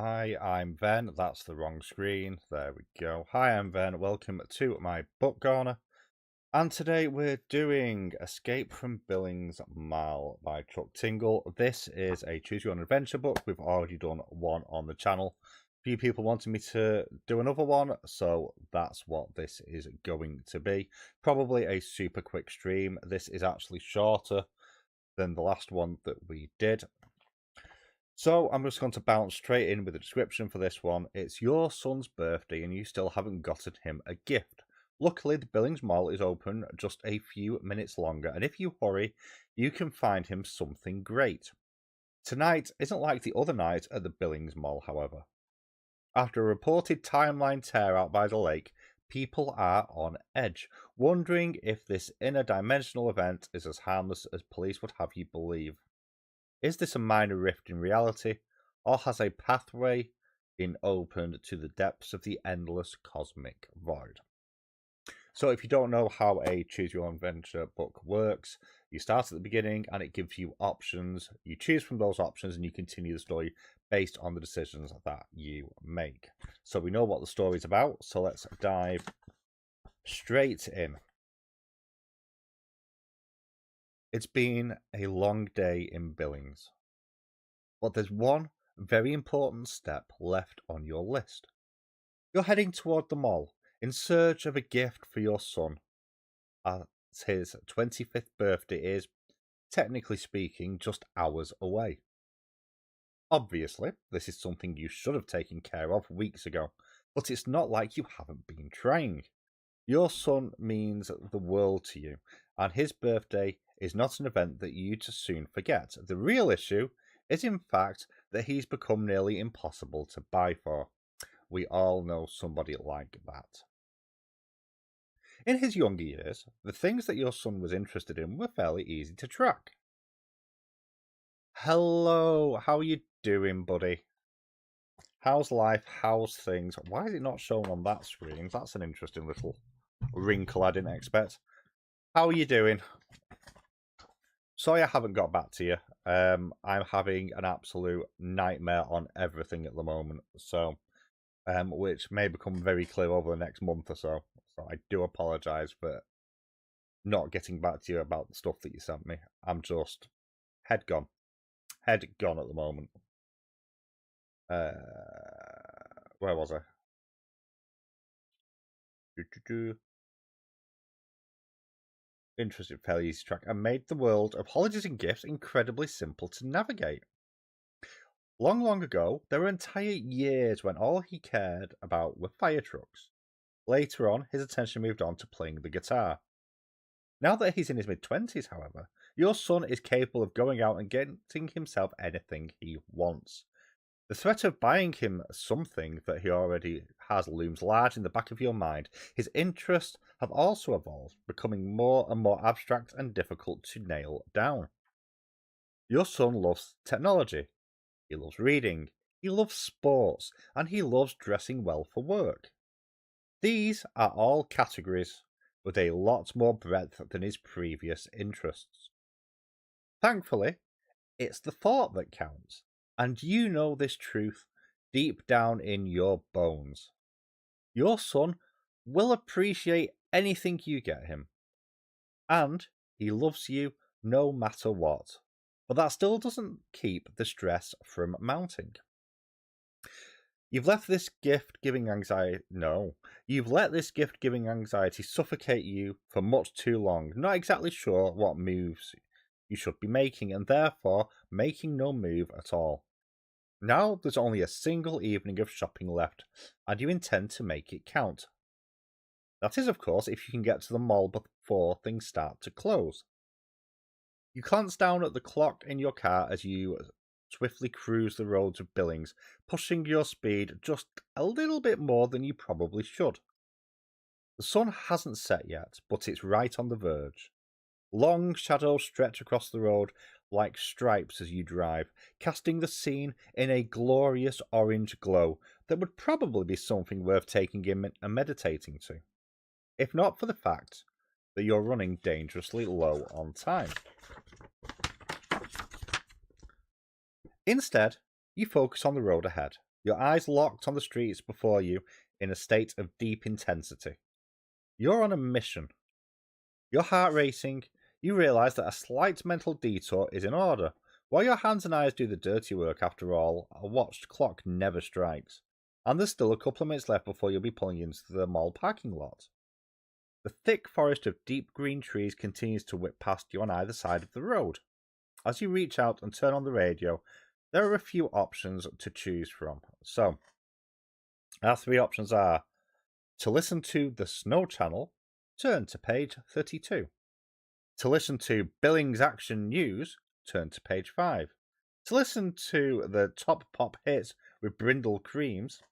Hi, I'm Ven. That's the wrong screen. There we go. Hi, I'm Ven. Welcome to my book corner. And today we're doing Escape from Billings Mall by Chuck Tingle. This is a choose your own adventure book. We've already done one on the channel. A few people wanted me to do another one, so that's what this is going to be. Probably a super quick stream. This is actually shorter than the last one that we did. So I'm just going to bounce straight in with the description for this one. It's your son's birthday and you still haven't gotten him a gift. Luckily, the Billings Mall is open just a few minutes longer, and if you hurry, you can find him something great. Tonight isn't like the other night at the Billings Mall, however. After a reported timeline tear out by the lake, people are on edge, wondering if this interdimensional event is as harmless as police would have you believe. Is this a minor rift in reality, or has a pathway been opened to the depths of the endless cosmic void? So if you don't know how a choose your own adventure book works, you start at the beginning and it gives you options. You choose from those options and you continue the story based on the decisions that you make. So we know what the story's about, so let's dive straight in. It's been a long day in Billings, but there's one very important step left on your list. You're heading toward the mall in search of a gift for your son, as his 25th birthday is, technically speaking, just hours away. Obviously, this is something you should have taken care of weeks ago, but it's not like you haven't been trying. Your son means the world to you, and his birthday is not an event that you too soon forget. The real issue is, in fact, that he's become nearly impossible to buy for. We all know somebody like that. In his younger years, the things that your son was interested in were fairly easy to track. Hello, how are you doing, buddy? How's life? How's things? Why is it not shown on that screen? That's an interesting little wrinkle I didn't expect. How are you doing? Sorry I haven't got back to you. I'm having an absolute nightmare on everything at the moment, so which may become very clear over the next month or so. So I do apologise for not getting back to you about the stuff that you sent me. I'm just head gone at the moment. Where was I? Interesting, fairly easy track, and made the world of holidays and gifts incredibly simple to navigate. Long, long ago, there were entire years when all he cared about were fire trucks. Later on, his attention moved on to playing the guitar. Now that he's in his mid-20s, however, your son is capable of going out and getting himself anything he wants. The threat of buying him something that he already has looms large in the back of your mind. His interests have also evolved, becoming more and more abstract and difficult to nail down. Your son loves technology. He loves reading. He loves sports. And he loves dressing well for work. These are all categories with a lot more breadth than his previous interests. Thankfully, it's the thought that counts. And you know this truth deep down in your bones. Your son will appreciate anything you get him. And he loves you no matter what. But that still doesn't keep the stress from mounting. You've let this gift-giving anxiety suffocate you for much too long, not exactly sure what moves you should be making, and therefore making no move at all. Now there's only a single evening of shopping left, and you intend to make it count. That is, of course, if you can get to the mall before things start to close. You glance down at the clock in your car as you swiftly cruise the roads of Billings, pushing your speed just a little bit more than you probably should. The sun hasn't set yet, but it's right on the verge. Long shadows stretch across the road like stripes as you drive, casting the scene in a glorious orange glow that would probably be something worth taking in and meditating to, if not for the fact that you're running dangerously low on time. Instead, you focus on the road ahead, your eyes locked on the streets before you in a state of deep intensity. You're on a mission. Your heart racing, you realise that a slight mental detour is in order. While your hands and eyes do the dirty work, after all, a watched clock never strikes. And there's still a couple of minutes left before you'll be pulling into the mall parking lot. The thick forest of deep green trees continues to whip past you on either side of the road. As you reach out and turn on the radio, there are a few options to choose from. So, our three options are to listen to the Snow Channel, turn to page 32. To listen to Billings Action News, turn to page 5. To listen to the top pop hits with Brindle Creams,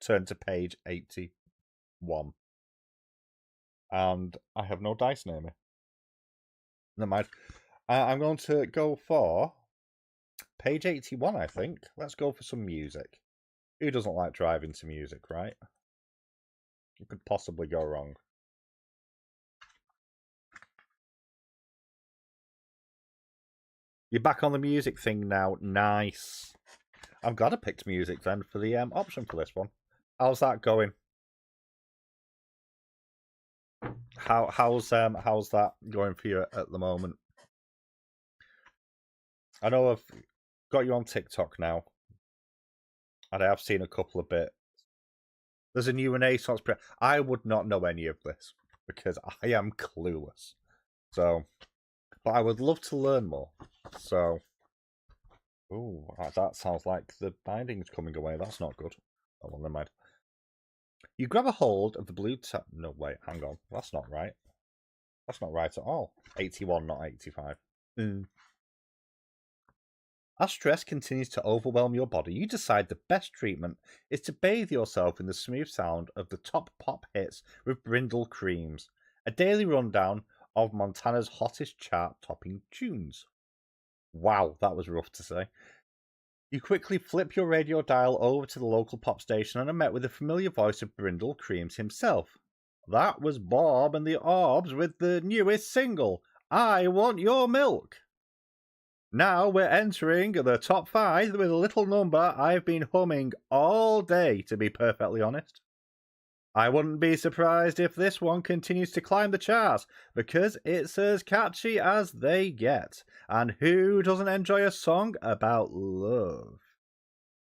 turn to page 81. And I have no dice near me. Never mind. I'm going to go for page 81, I think. Let's go for some music. Who doesn't like driving to music, right? You could possibly go wrong. You're back on the music thing now. Nice. I'm glad I picked music then for the option for this one. How's that going? How's that going for you at the moment? I know I've got you on TikTok now, and I have seen a couple of bits. There's a new Renaissance prayer. I would not know any of this because I am clueless. So, but I would love to learn more. So, ooh, that sounds like the binding's coming away. That's not good. Oh, well, never mind. You grab a hold of the blue tap. No, wait, hang on. That's not right. That's not right at all. 81, not 85. As stress continues to overwhelm your body, you decide the best treatment is to bathe yourself in the smooth sound of the top pop hits with Brindle Creams, a daily rundown of Montana's hottest chart-topping tunes. Wow, that was rough to say. You quickly flip your radio dial over to the local pop station and are met with the familiar voice of Brindle Creams himself. That was Bob and the Orbs with the newest single, I Want Your Milk. Now we're entering the top 5 with a little number I've been humming all day, to be perfectly honest. I wouldn't be surprised if this one continues to climb the charts, because it's as catchy as they get. And who doesn't enjoy a song about love?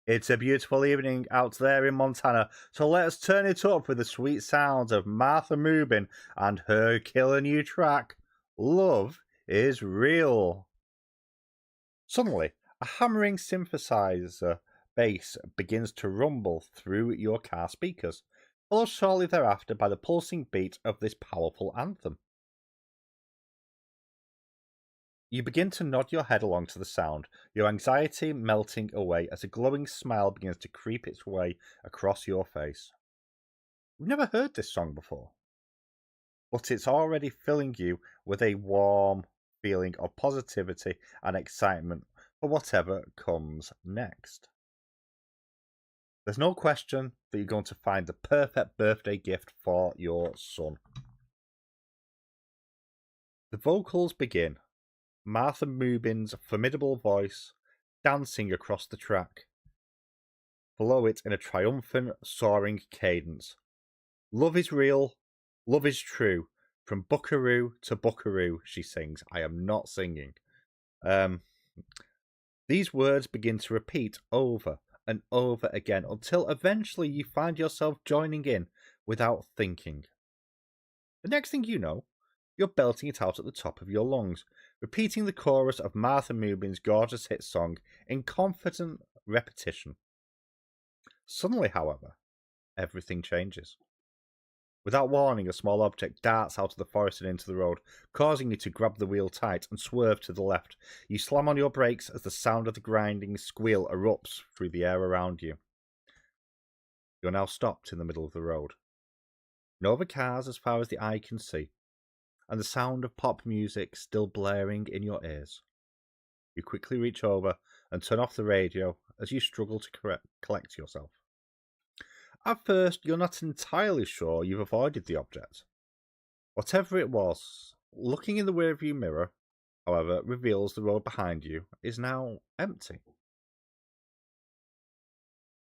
It's a beautiful evening out there in Montana, so let's turn it up with the sweet sounds of Martha Rubin and her killer new track, Love is Real. Suddenly, a hammering synthesizer bass begins to rumble through your car speakers, followed shortly thereafter by the pulsing beat of this powerful anthem. You begin to nod your head along to the sound, your anxiety melting away as a glowing smile begins to creep its way across your face. You've never heard this song before, but it's already filling you with a warm feeling of positivity and excitement for whatever comes next. There's no question that you're going to find the perfect birthday gift for your son. The vocals begin, Martha Rubin's formidable voice dancing across the track. Below it in a triumphant, soaring cadence. Love is real, love is true. From buckaroo to buckaroo, she sings. I am not singing. These words begin to repeat over and over again until eventually you find yourself joining in without thinking. The next thing you know, you're belting it out at the top of your lungs, repeating the chorus of Martha Rubin's gorgeous hit song in confident repetition. Suddenly, however, everything changes. Without warning, a small object darts out of the forest and into the road, causing you to grab the wheel tight and swerve to the left. You slam on your brakes as the sound of the grinding squeal erupts through the air around you. You're now stopped in the middle of the road. No other cars as far as the eye can see, and the sound of pop music still blaring in your ears. You quickly reach over and turn off the radio as you struggle to collect yourself. At first, you're not entirely sure you've avoided the object. Whatever it was, looking in the rearview mirror, however, reveals the road behind you is now empty.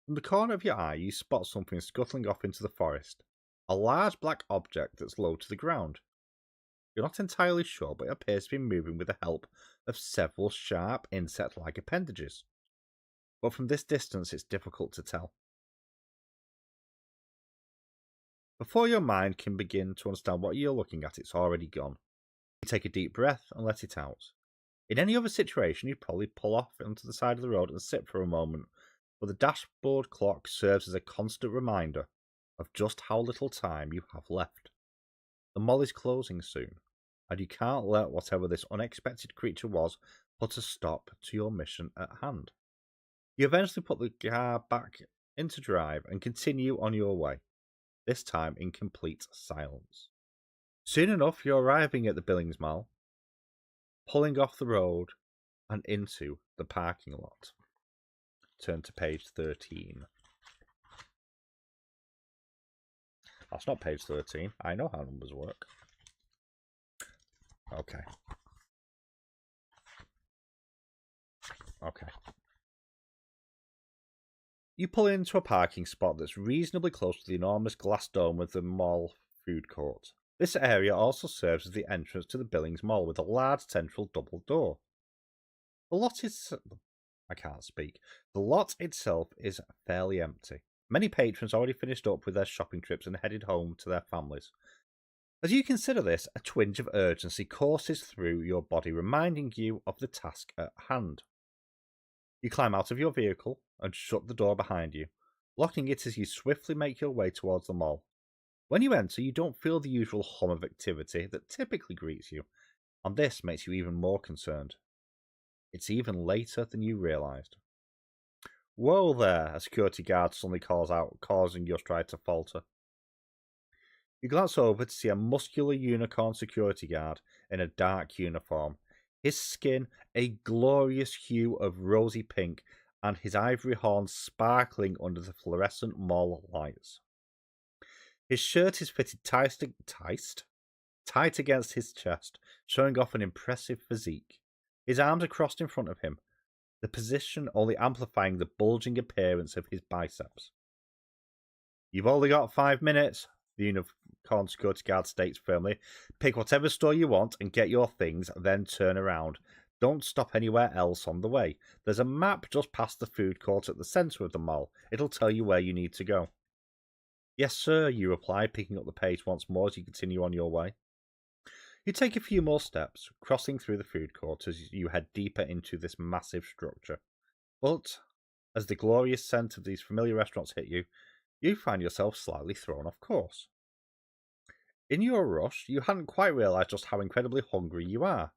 From the corner of your eye, you spot something scuttling off into the forest. A large black object that's low to the ground. You're not entirely sure, but it appears to be moving with the help of several sharp insect-like appendages. But from this distance, it's difficult to tell. Before your mind can begin to understand what you're looking at, it's already gone. You take a deep breath and let it out. In any other situation, you'd probably pull off onto the side of the road and sit for a moment, but the dashboard clock serves as a constant reminder of just how little time you have left. The mall is closing soon, and you can't let whatever this unexpected creature was put a stop to your mission at hand. You eventually put the car back into drive and continue on your way, this time in complete silence. Soon enough, you're arriving at the Billings Mall, pulling off the road and into the parking lot. Turn to page 13. That's not page 13. I know how numbers work. Okay. You pull into a parking spot that's reasonably close to the enormous glass dome of the mall food court. This area also serves as the entrance to the Billings Mall with a large central double door. The lot is... I can't speak. The lot itself is fairly empty. Many patrons already finished up with their shopping trips and headed home to their families. As you consider this, a twinge of urgency courses through your body, reminding you of the task at hand. You climb out of your vehicle and shut the door behind you, locking it as you swiftly make your way towards the mall. When you enter, you don't feel the usual hum of activity that typically greets you, and this makes you even more concerned. It's even later than you realised. Whoa there, a security guard suddenly calls out, causing your stride to falter. You glance over to see a muscular unicorn security guard in a dark uniform, his skin a glorious hue of rosy pink, and his ivory horns sparkling under the fluorescent mall lights. His shirt is fitted tight against his chest, showing off an impressive physique. His arms are crossed in front of him, the position only amplifying the bulging appearance of his biceps. You've only got 5 minutes, the unicorn security guard states firmly. Pick whatever store you want and get your things, then turn around. Don't stop anywhere else on the way. There's a map just past the food court at the centre of the mall. It'll tell you where you need to go. Yes, sir, you reply, picking up the pace once more as you continue on your way. You take a few more steps, crossing through the food court as you head deeper into this massive structure. But as the glorious scent of these familiar restaurants hit you, you find yourself slightly thrown off course. In your rush, you hadn't quite realised just how incredibly hungry you are.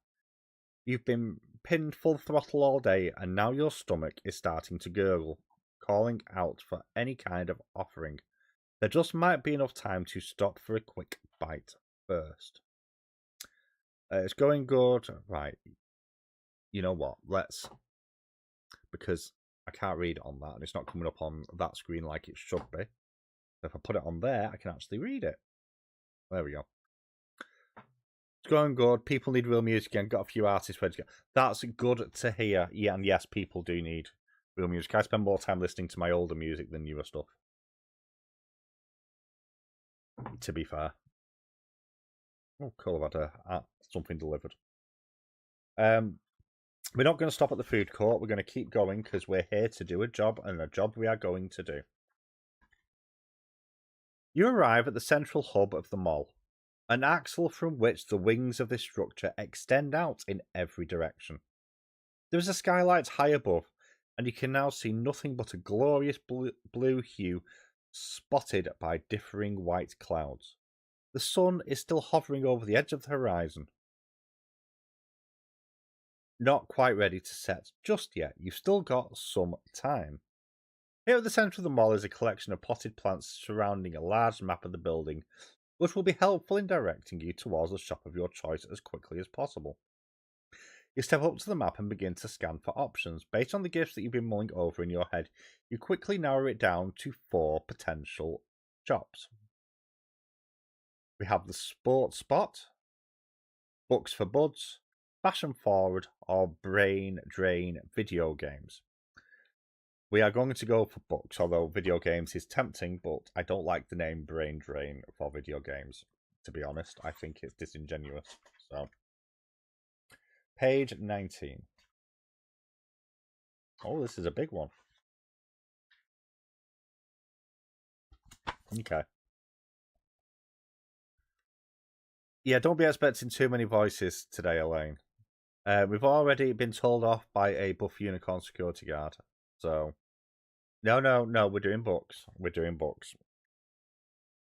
You've been pinned full throttle all day, and now your stomach is starting to gurgle, calling out for any kind of offering. There just might be enough time to stop for a quick bite first. It's going good. Right. You know what? Because I can't read it on that, and it's not coming up on that screen like it should be. If I put it on there, I can actually read it. There we go. It's going good. People need real music again. Got a few artists ready to go. That's good to hear. Yeah, and yes, people do need real music. I spend more time listening to my older music than newer stuff, to be fair. Oh, cool. I've had something delivered. We're not going to stop at the food court. We're going to keep going because we're here to do a job, and a job we are going to do. You arrive at the central hub of the mall, an axle from which the wings of this structure extend out in every direction. There is a skylight high above, and you can now see nothing but a glorious blue hue spotted by differing white clouds. The sun is still hovering over the edge of the horizon. Not quite ready to set just yet. You've still got some time. Here at the centre of the mall is a collection of potted plants surrounding a large map of the building, which will be helpful in directing you towards the shop of your choice as quickly as possible. You step up to the map and begin to scan for options. Based on the gifts that you've been mulling over in your head, you quickly narrow it down to 4 potential shops. We have the Sports Spot, Books for Buds, Fashion Forward, or Brain Drain video games. We are going to go for books, although video games is tempting, but I don't like the name Brain Drain for video games. To be honest, I think it's disingenuous. So, page 19. Oh, this is a big one. Okay. Yeah, don't be expecting too many voices today, Elaine. We've already been told off by a buff unicorn security guard. So, no, we're doing books. We're doing books.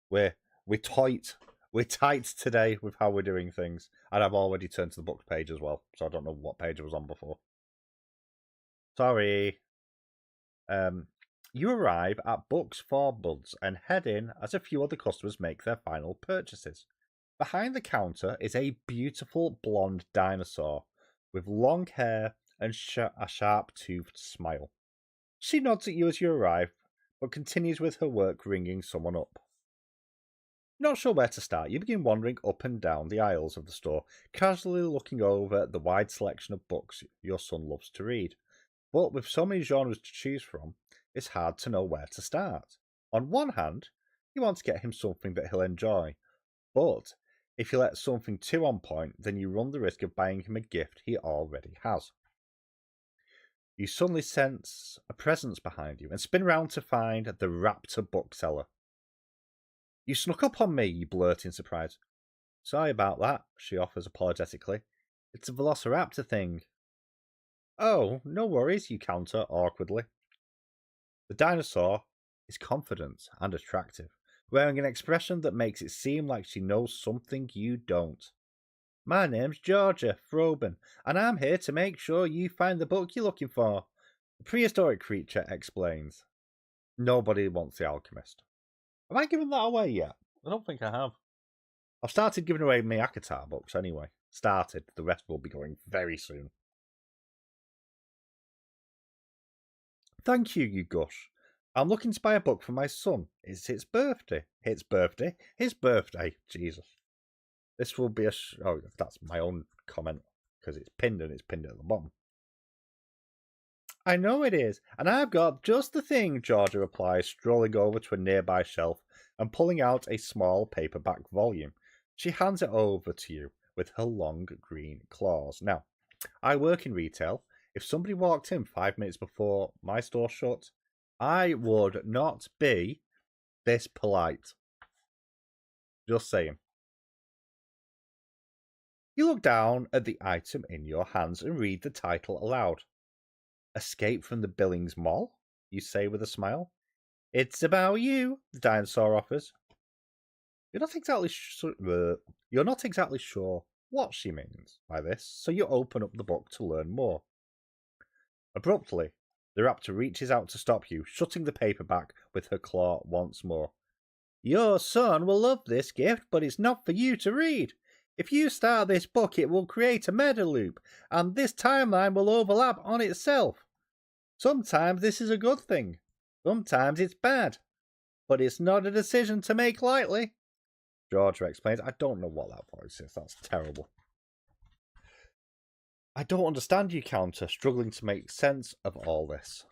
We're tight. We're tight today with how we're doing things. And I've already turned to the book page as well, so I don't know what page I was on before. Sorry. You arrive at Books for Buds and head in as a few other customers make their final purchases. Behind the counter is a beautiful blonde dinosaur with long hair and a sharp-toothed smile. She nods at you as you arrive, but continues with her work ringing someone up. Not sure where to start, you begin wandering up and down the aisles of the store, casually looking over the wide selection of books your son loves to read. But with so many genres to choose from, it's hard to know where to start. On one hand, you want to get him something that he'll enjoy, but if you let something too on point, then you run the risk of buying him a gift he already has. You suddenly sense a presence behind you and spin round to find the Raptor bookseller. You snuck up on me, you blurt in surprise. Sorry about that, she offers apologetically. It's a velociraptor thing. Oh, no worries, you counter awkwardly. The dinosaur is confident and attractive, wearing an expression that makes it seem like she knows something you don't. My name's Georgia Froben, and I'm here to make sure you find the book you're looking for, the prehistoric creature explains. Nobody wants The Alchemist. Have I given that away yet? I don't think I have. I've started giving away my Akatar books anyway. Started. The rest will be going very soon. Thank you, you gush. I'm looking to buy a book for my son. It's his birthday. His birthday? His birthday. Jesus. This will be a... Oh, that's my own comment, because it's pinned and it's pinned at the bottom. I know it is, and I've got just the thing, Georgia replies, strolling over to a nearby shelf and pulling out a small paperback volume. She hands it over to you with her long green claws. Now, I work in retail. If somebody walked in 5 minutes before my store shut, I would not be this polite. Just saying. You look down at the item in your hands and read the title aloud. Escape from the Billings Mall, you say with a smile. It's about you, the dinosaur offers. You're not exactly sure what she means by this, so you open up the book to learn more. Abruptly, the raptor reaches out to stop you, shutting the paperback with her claw once more. Your son will love this gift, but it's not for you to read. If you start this book, it will create a meta loop, and this timeline will overlap on itself. Sometimes this is a good thing. Sometimes it's bad. But it's not a decision to make lightly. Georgia explains. I don't know what that voice is. That's terrible. I don't understand you, counter, struggling to make sense of all this.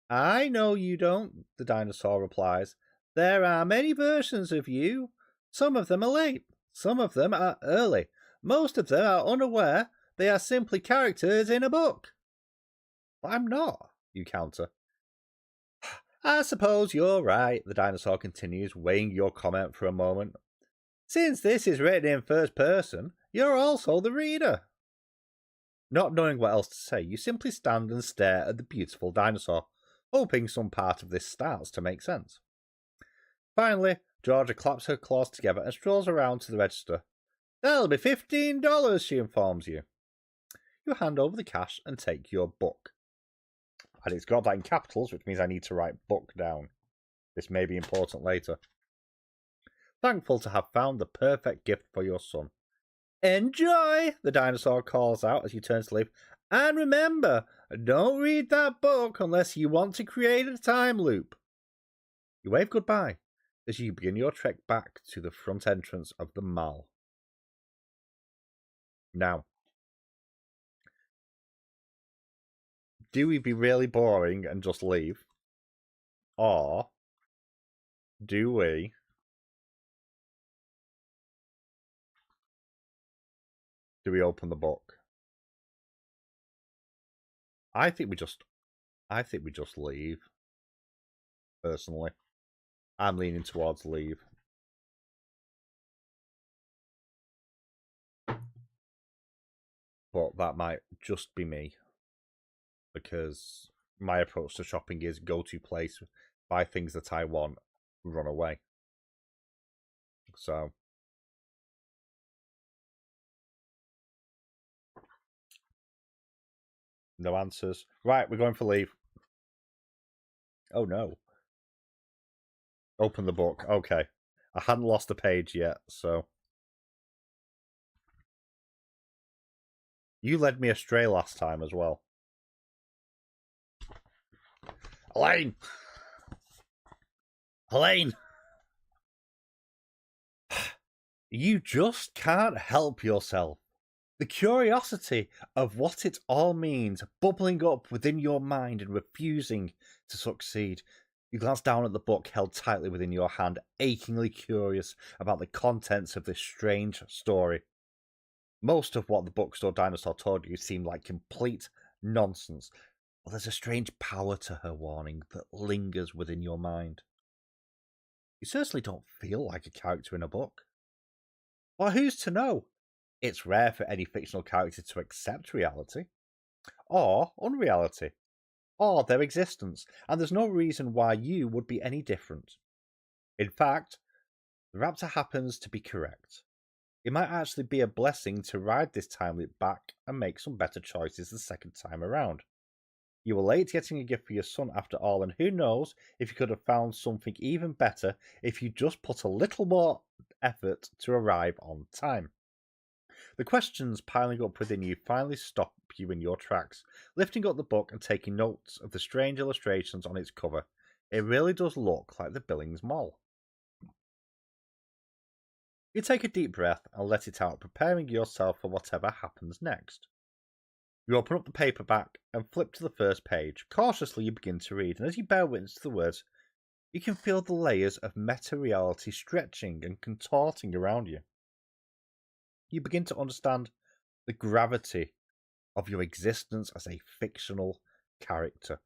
I know you don't, the dinosaur replies. There are many versions of you. Some of them are late. Some of them are early. Most of them are unaware they are simply characters in a book. But I'm not, you counter. I suppose you're right, the dinosaur continues, weighing your comment for a moment. Since this is written in first person, you're also the reader. Not knowing what else to say, you simply stand and stare at the beautiful dinosaur, hoping some part of this starts to make sense. Finally, Georgia claps her claws together and strolls around to the register. That'll be $15, she informs you. You hand over the cash and take your book. And it's got that in capitals, which means I need to write book down. This may be important later. Thankful to have found the perfect gift for your son. Enjoy, the dinosaur calls out as you turn to leave. And remember, don't read that book unless you want to create a time loop. You wave goodbye as you begin your trek back to the front entrance of the mall. Now, Do we be really boring and just leave? Or do we open the book? I think we just leave. Personally, I'm leaning towards leave. But that might just be me, because my approach to shopping is go to place, buy things that I want, run away. So no answers. Right, we're going for leave. Oh no. Open the book. Okay. I hadn't lost a page yet, so. You led me astray last time as well. Elaine! Elaine! You just can't help yourself. The curiosity of what it all means bubbling up within your mind and refusing to succeed. You glance down at the book held tightly within your hand, achingly curious about the contents of this strange story. Most of what the bookstore dinosaur told you seemed like complete nonsense, but there's a strange power to her warning that lingers within your mind. You certainly don't feel like a character in a book. Well, who's to know? It's rare for any fictional character to accept reality, or unreality, or their existence, and there's no reason why you would be any different. In fact, the raptor happens to be correct. It might actually be a blessing to ride this time loop back and make some better choices the second time around. You were late getting a gift for your son after all, and who knows if you could have found something even better if you just put a little more effort to arrive on time. The questions piling up within you finally stop you in your tracks. Lifting up the book and taking notes of the strange illustrations on its cover, it really does look like the Billings Mall. You take a deep breath and let it out, preparing yourself for whatever happens next. You open up the paperback and flip to the first page. Cautiously, you begin to read, and as you bear witness to the words, you can feel the layers of meta-reality stretching and contorting around you. You begin to understand the gravity of your existence as a fictional character,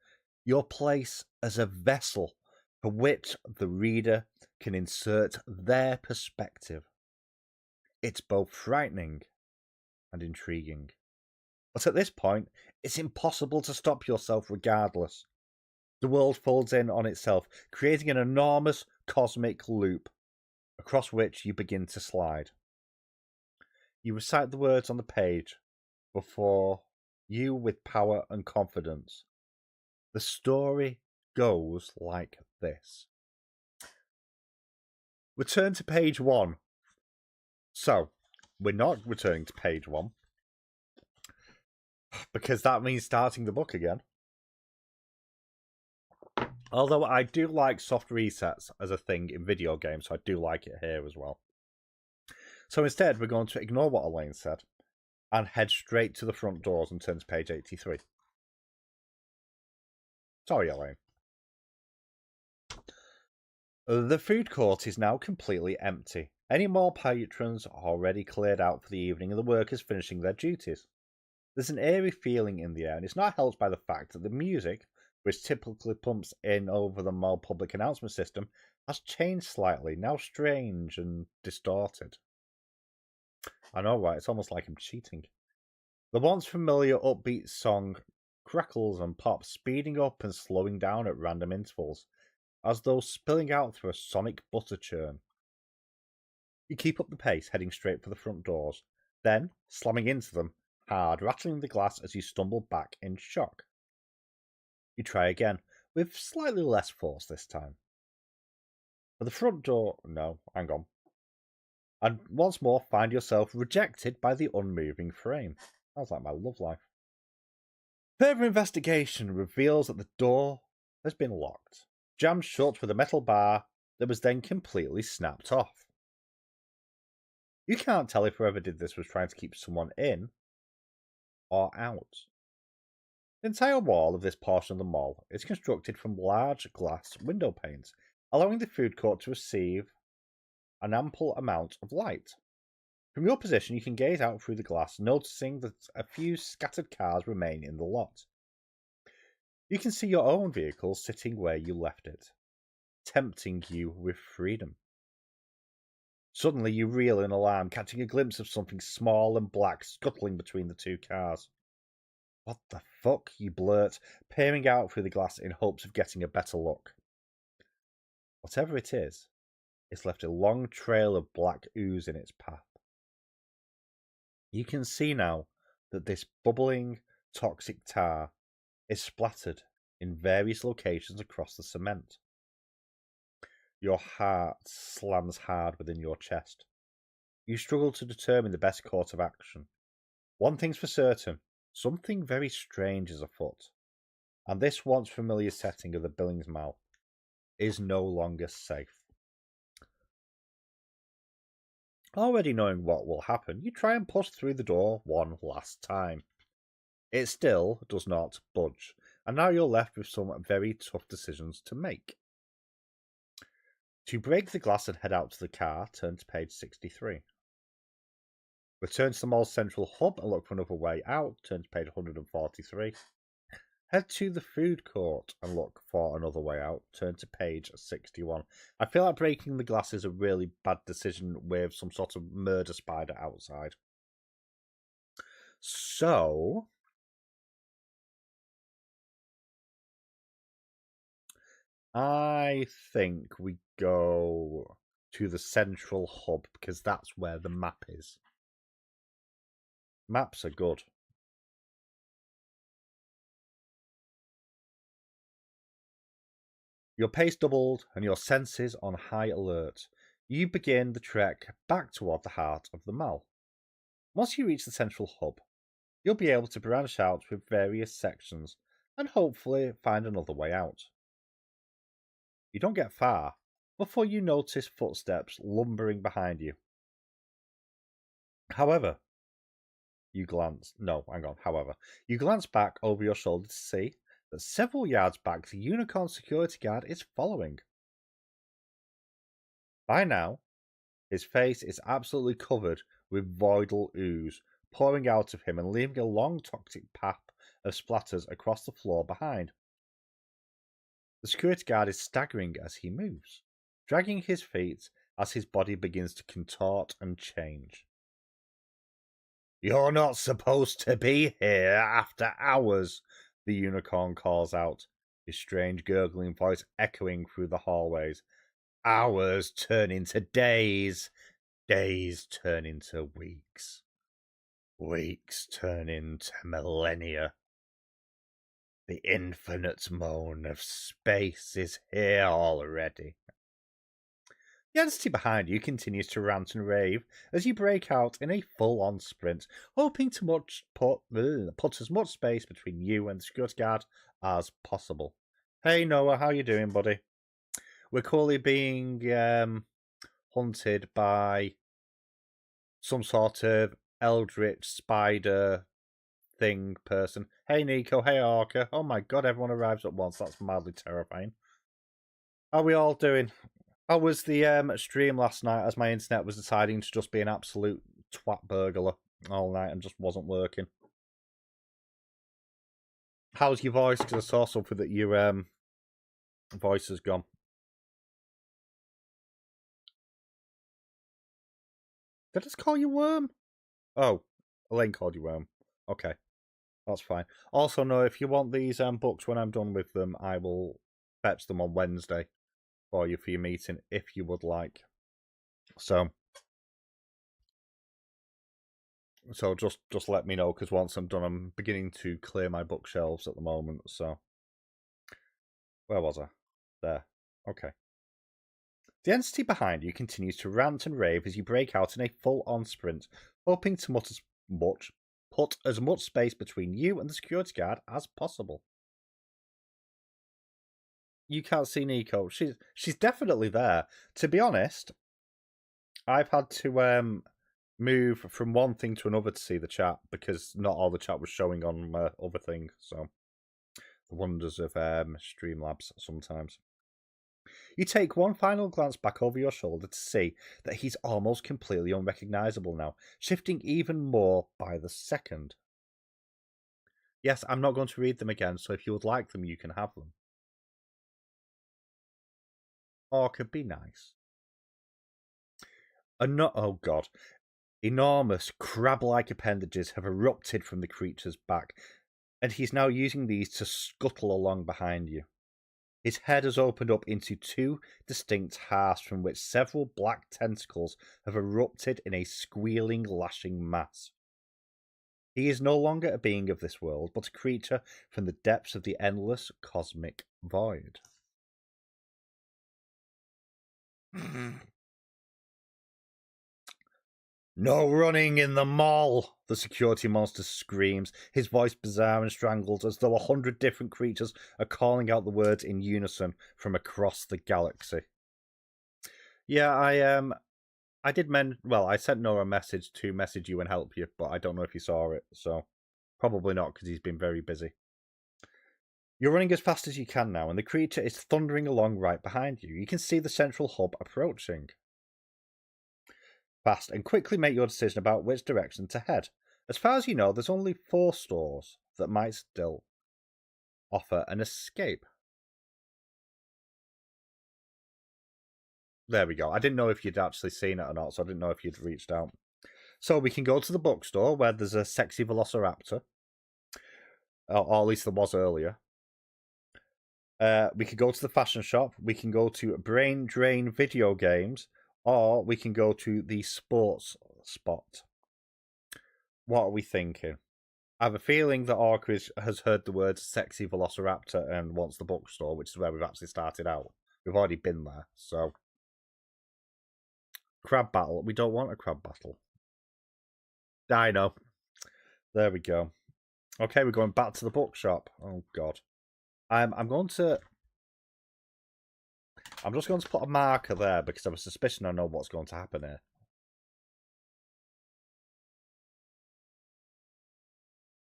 your place as a vessel for which the reader can insert their perspective. It's both frightening and intriguing. But at this point, it's impossible to stop yourself regardless. The world folds in on itself, creating an enormous cosmic loop across which you begin to slide. You recite the words on the page before you with power and confidence. The story goes like this. Return to page 1. So, we're not returning to page 1, because that means starting the book again. Although I do like soft resets as a thing in video games, so I do like it here as well. So instead, we're going to ignore what Elaine said and head straight to the front doors and turn to page 83. Sorry, Elaine. The food court is now completely empty. Any more patrons are already cleared out for the evening and the workers finishing their duties. There's an eerie feeling in the air, and it's not helped by the fact that the music, which typically pumps in over the mall public announcement system, has changed slightly, now strange and distorted. I know, right? It's almost like I'm cheating. The once familiar upbeat song crackles and pops, speeding up and slowing down at random intervals, as though spilling out through a sonic butter churn. You keep up the pace, heading straight for the front doors, then slamming into them hard, rattling the glass as you stumble back in shock. You try again, with slightly less force this time. But the front door... No, hang on. And once more find yourself rejected by the unmoving frame. Sounds like my love life. Further investigation reveals that the door has been locked, jammed shut with a metal bar that was then completely snapped off. You can't tell if whoever did this was trying to keep someone in or out. The entire wall of this portion of the mall is constructed from large glass window panes, allowing the food court to receive an ample amount of light. From your position, you can gaze out through the glass, noticing that a few scattered cars remain in the lot. You can see your own vehicle sitting where you left it, tempting you with freedom. Suddenly, you reel in alarm, catching a glimpse of something small and black scuttling between the two cars. What the fuck, you blurt, peering out through the glass in hopes of getting a better look. Whatever it is, it's left a long trail of black ooze in its path. You can see now that this bubbling, toxic tar is splattered in various locations across the cement. Your heart slams hard within your chest. You struggle to determine the best course of action. One thing's for certain, something very strange is afoot, and this once familiar setting of the Billings Mall is no longer safe. Already knowing what will happen, you try and push through the door one last time. It still does not budge, and now you're left with some very tough decisions to make. To break the glass and head out to the car, turn to page 63. Return to the mall's central hub and look for another way out, turn to page 143. Head to the food court and look for another way out, turn to page 61. I feel like breaking the glass is a really bad decision with some sort of murder spider outside. So I think we go to the central hub because that's where the map is. Maps are good. Your pace doubled and your senses on high alert. You begin the trek back toward the heart of the mall. Once you reach the central hub, you'll be able to branch out with various sections and hopefully find another way out. You don't get far before you notice footsteps lumbering behind you. However, you glance back over your shoulder to see that several yards back the unicorn security guard is following. By now, his face is absolutely covered with voidal ooze pouring out of him and leaving a long toxic path of splatters across the floor behind. The security guard is staggering as he moves, dragging his feet as his body begins to contort and change. "You're not supposed to be here after hours," the unicorn calls out, his strange gurgling voice echoing through the hallways. "Hours turn into days. Days turn into weeks. Weeks turn into millennia. The infinite moan of space is here already." The entity behind you continues to rant and rave as you break out in a full-on sprint, hoping to put as much space between you and the security guard as possible. Hey Noah, how you doing, buddy? We're currently being hunted by some sort of eldritch spider thing person. Hey Nico, hey Orca. Oh my god, everyone arrives at once. That's mildly terrifying. How are we all doing? How was the stream last night as my internet was deciding to just be an absolute twat burglar all night and just wasn't working? How's your voice? Because I saw something that your voice has gone. Did I just call you Worm? Oh, Elaine called you Worm. Okay, that's fine. Also, no, if you want these books when I'm done with them, I will fetch them on Wednesday for you for your meeting if you would like. So just let me know, because once I'm done, I'm beginning to clear my bookshelves at the moment. So where was I? There. Okay. The entity behind you continues to rant and rave as you break out in a full-on sprint, hoping to put as much space between you and the security guard as possible. You can't see Nico. She's definitely there. To be honest, I've had to move from one thing to another to see the chat because not all the chat was showing on my other thing. So The wonders of Streamlabs sometimes. You take one final glance back over your shoulder to see that he's almost completely unrecognisable now, shifting even more by the second. Yes, I'm not going to read them again, so if you would like them, you can have them. Or could be nice. Oh god. Enormous, crab-like appendages have erupted from the creature's back, and he's now using these to scuttle along behind you. His head has opened up into two distinct halves from which several black tentacles have erupted in a squealing, lashing mass. He is no longer a being of this world, but a creature from the depths of the endless cosmic void. No running in the mall, the security monster screams, his voice bizarre and strangled, as though 100 different creatures are calling out the words in unison from across the galaxy. Yeah, I did I sent Noah a message to message you and help you, but I don't know if you saw it, so probably not, because he's been very busy. You're running as fast as you can now, and the creature is thundering along right behind you. You can see the central hub approaching. Fast and quickly make your decision about which direction to head. As far as you know, there's only 4 stores that might still offer an escape. There we go. I didn't know if you'd actually seen it or not, so I didn't know if you'd reached out. So we can go to the bookstore where there's a sexy velociraptor. Or at least there was earlier. We could go to the fashion shop. We can go to Brain Drain Video Games. Or we can go to the sports spot. What are we thinking? I have a feeling that Orca has heard the words sexy velociraptor and wants the bookstore, which is where we've actually started out. We've already been there, so... Crab battle. We don't want a crab battle. Dino. There we go. Okay, we're going back to the bookshop. Oh, God. I'm just going to put a marker there because I have a suspicion I know what's going to happen here.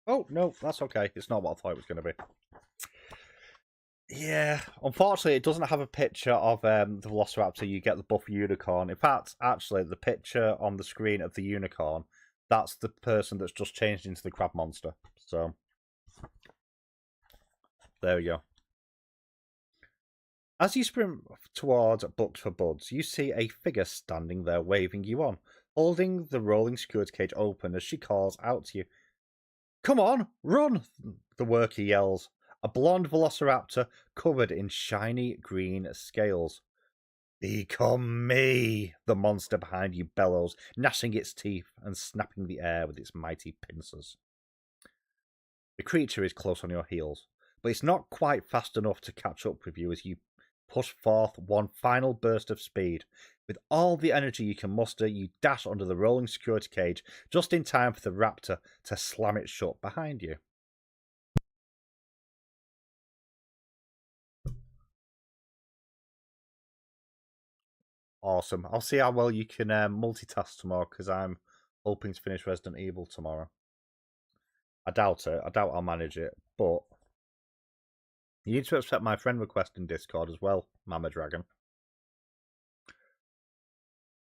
Oh, no, that's okay. It's not what I thought it was going to be. Yeah, unfortunately, it doesn't have a picture of the Velociraptor. You get the buff unicorn. In fact, actually, the picture on the screen of the unicorn, that's the person that's just changed into the crab monster. So, there we go. As you sprint towards Books for Buds, you see a figure standing there waving you on, holding the rolling security cage open as she calls out to you. Come on, run! The worker yells. A blonde velociraptor covered in shiny green scales. Become me! The monster behind you bellows, gnashing its teeth and snapping the air with its mighty pincers. The creature is close on your heels, but it's not quite fast enough to catch up with you as you push forth one final burst of speed. With all the energy you can muster, you dash under the rolling security cage just in time for the raptor to slam it shut behind you. Awesome. I'll see how well you can multitask tomorrow, because I'm hoping to finish Resident Evil tomorrow. I doubt it. I doubt I'll manage it, but you need to accept my friend request in Discord as well, Mama Dragon.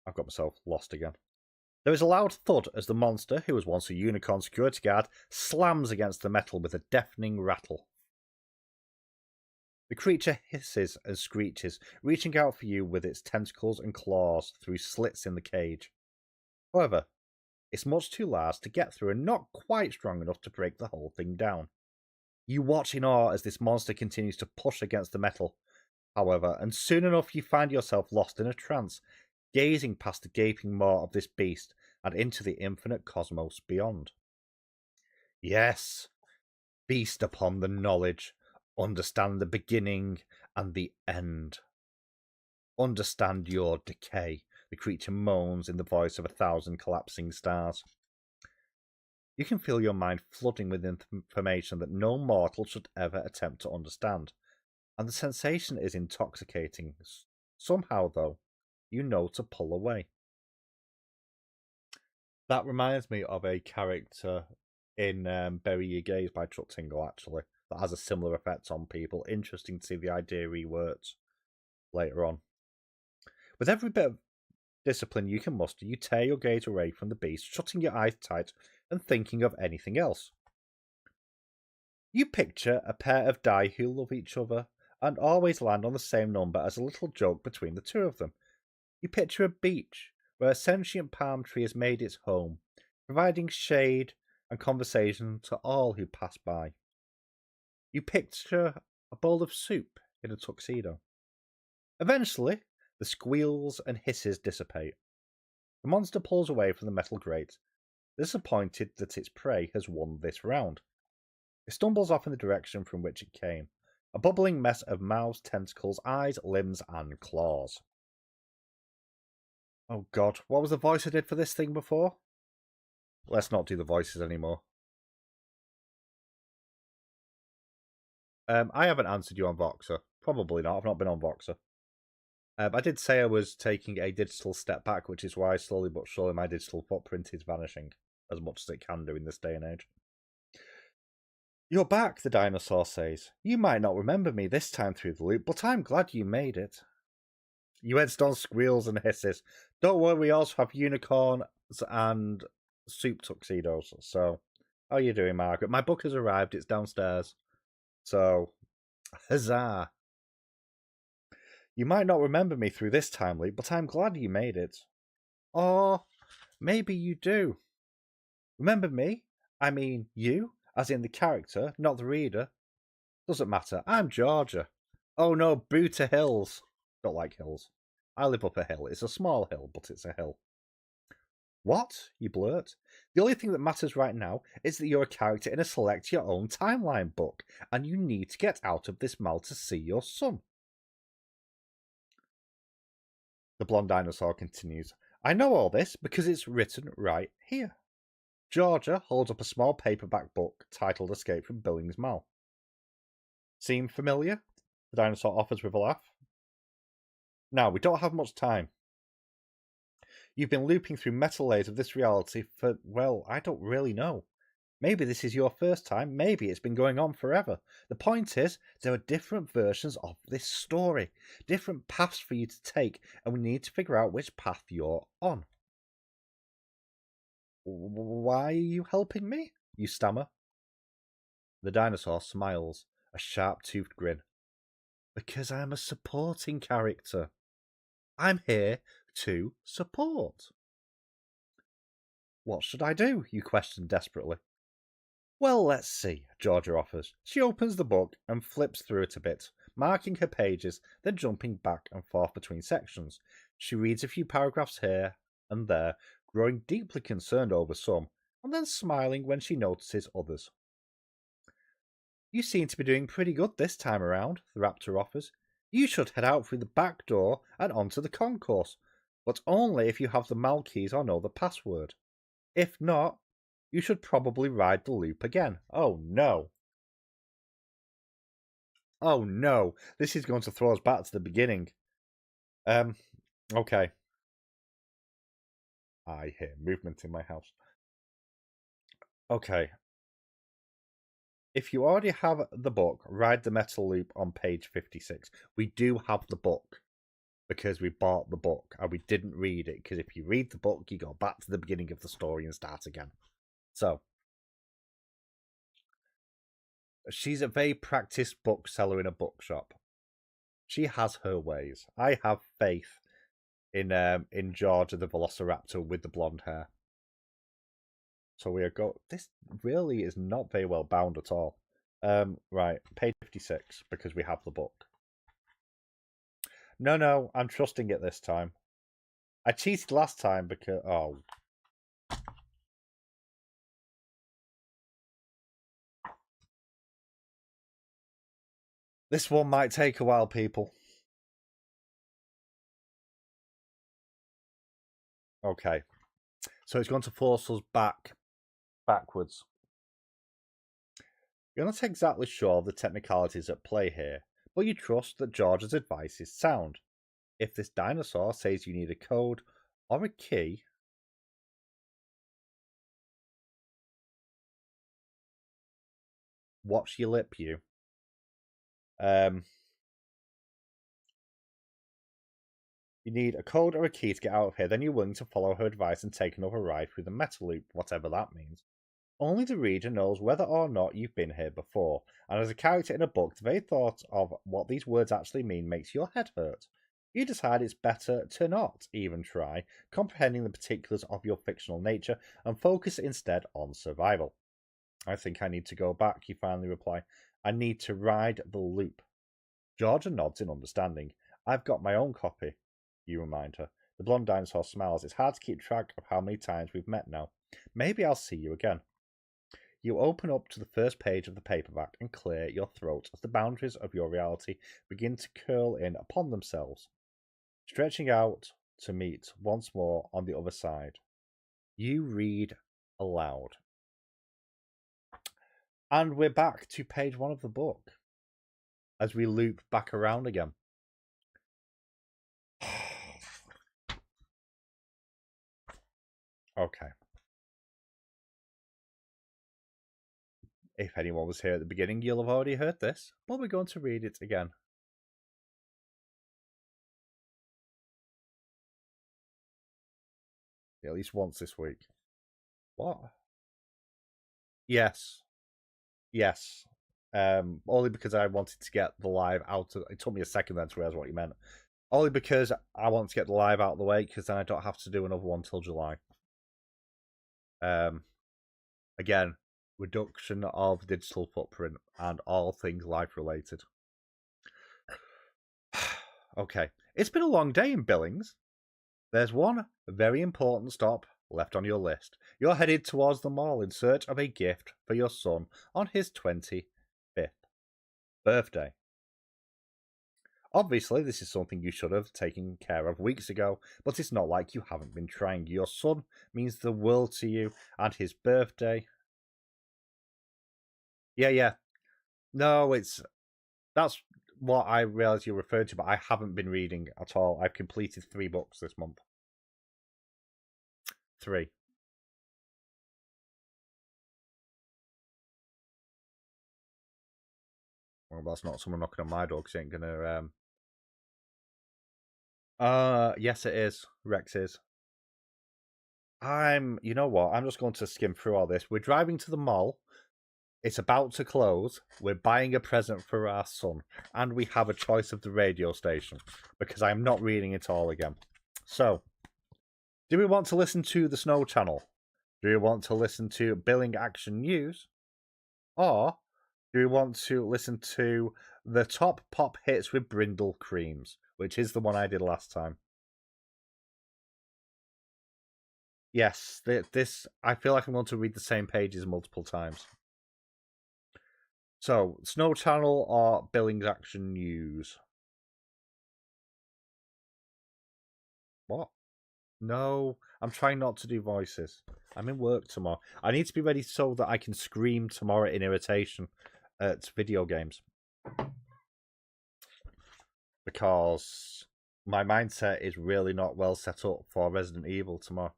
I've got myself lost again. There is a loud thud as the monster, who was once a unicorn security guard, slams against the metal with a deafening rattle. The creature hisses and screeches, reaching out for you with its tentacles and claws through slits in the cage. However, it's much too large to get through and not quite strong enough to break the whole thing down. You watch in awe as this monster continues to push against the metal, however, and soon enough you find yourself lost in a trance, gazing past the gaping maw of this beast and into the infinite cosmos beyond. Yes, feast upon the knowledge, understand the beginning and the end. Understand your decay, the creature moans in the voice of 1,000 collapsing stars. You can feel your mind flooding with information that no mortal should ever attempt to understand, and the sensation is intoxicating. Somehow, though, you know to pull away. That reminds me of a character in Bury Your Gaze by Chuck Tingles, actually. that has a similar effect on people. Interesting to see the idea reworked later on. With every bit of discipline you can muster, you tear your gaze away from the beast, shutting your eyes tight and thinking of anything else. You picture a pair of die who love each other and always land on the same number as a little joke between the two of them. You picture a beach where a sentient palm tree has made its home, providing shade and conversation to all who pass by. You picture a bowl of soup in a tuxedo. Eventually, the squeals and hisses dissipate. The monster pulls away from the metal grate, disappointed that its prey has won this round. It stumbles off in the direction from which it came, a bubbling mess of mouths, tentacles, eyes, limbs, and claws. Oh god, what was the voice I did for this thing before? Let's not do the voices anymore. I haven't answered you on Voxer. Probably not, I've not been on Voxer. I did say I was taking a digital step back, which is why slowly but surely my digital footprint is vanishing, as much as it can do in this day and age. You're back, the dinosaur says. You might not remember me this time through the loop, but I'm glad you made it. You headstone squeals and hisses. Don't worry, we also have unicorns and soup tuxedos. So, how are you doing, Margaret? My book has arrived, it's downstairs. So, huzzah. You might not remember me through this time loop, but I'm glad you made it. Or maybe you do. Remember me? I mean you, as in the character, not the reader. Doesn't matter, I'm Georgia. Oh no, boo to hills. Don't like hills. I live up a hill. It's a small hill, but it's a hill. What? You blurt. The only thing that matters right now is that you're a character in a Select Your Own Timeline book, and you need to get out of this mall to see your son. The blonde dinosaur continues. I know all this because it's written right here. Georgia holds up a small paperback book titled Escape from Billings Mall. Seem familiar? The dinosaur offers with a laugh. Now, we don't have much time. You've been looping through metal layers of this reality for, well, I don't really know. Maybe this is your first time, maybe it's been going on forever. The point is, there are different versions of this story, different paths for you to take, and we need to figure out which path you're on. Why are you helping me? You stammer. The dinosaur smiles, a sharp-toothed grin. Because I'm a supporting character. I'm here to support. What should I do? You question desperately. Well, let's see, Georgia offers. She opens the book and flips through it a bit, marking her pages, then jumping back and forth between sections. She reads a few paragraphs here and there, growing deeply concerned over some, and then smiling when she notices others. You seem to be doing pretty good this time around, the raptor offers. You should head out through the back door and onto the concourse, but only if you have the mall keys or know the password. If not, you should probably ride the loop again. Oh no. Oh no, this is going to throw us back to the beginning. Okay. I hear movement in my house. Okay. If you already have the book, Ride the Metal Loop on page 56. We do have the book because we bought the book and we didn't read it, because if you read the book, you go back to the beginning of the story and start again. So, she's a very practiced bookseller in a bookshop. She has her ways. I have faith in Georgia the Velociraptor with the blonde hair. So we are this really is not very well bound at all. Right, page 56, because we have the book. No, I'm trusting it this time. I cheated last time because... Oh. This one might take a while, people. Okay. So it's going to force us backwards. You're not exactly sure of the technicalities at play here, but you trust that George's advice is sound. If this dinosaur says you need a code or a key... Watch your lip, you. You need a code or a key to get out of here, then you're willing to follow her advice and take another ride through the metal loop, whatever that means. Only the reader knows whether or not you've been here before, and as a character in a book, the very thought of what these words actually mean makes your head hurt. You decide it's better to not even try comprehending the particulars of your fictional nature and focus instead on survival. I think I need to go back, you finally reply. I need to ride the loop. Georgia nods in understanding. I've got my own copy, you remind her. The blonde dinosaur smiles. It's hard to keep track of how many times we've met now. Maybe I'll see you again. You open up to the first page of the paperback and clear your throat as the boundaries of your reality begin to curl in upon themselves, stretching out to meet once more on the other side. You read aloud. And we're back to page 1 of the book as we loop back around again. Okay. If anyone was here at the beginning, you'll have already heard this, but we're going to read it again. At least once this week. What? Yes. Yes. Only because I wanted to get the live out of it. Took me a second then to realize what you meant. Only because I want to get the live out of the way, because then I don't have to do another one till July. Again, reduction of digital footprint and all things life related. Okay. It's been a long day in Billings. There's one very important stop left on your list. You're headed towards the mall in search of a gift for your son on his 25th birthday. Obviously, this is something you should have taken care of weeks ago, but it's not like you haven't been trying. Your son means the world to you, and his birthday... Yeah. No, that's what I realised you referred to, but I haven't been reading at all. I've completed 3 books this month. 3. Well, that's not someone knocking on my door, because he ain't gonna... yes it is. Rex is. You know what? I'm just going to skim through all this. We're driving to the mall. It's about to close. We're buying a present for our son. And we have a choice of the radio station. Because I'm not reading it all again. So, do we want to listen to the Snow Channel? Do we want to listen to Billing Action News? Or do we want to listen to the top pop hits with Brindle Creams? Which is the one I did last time. Yes, this I feel like I'm going to read the same pages multiple times. So, Snow Channel or Billings Action News? What? No, I'm trying not to do voices. I'm in work tomorrow. I need to be ready so that I can scream tomorrow in irritation at video games. Because my mindset is really not well set up for Resident Evil tomorrow.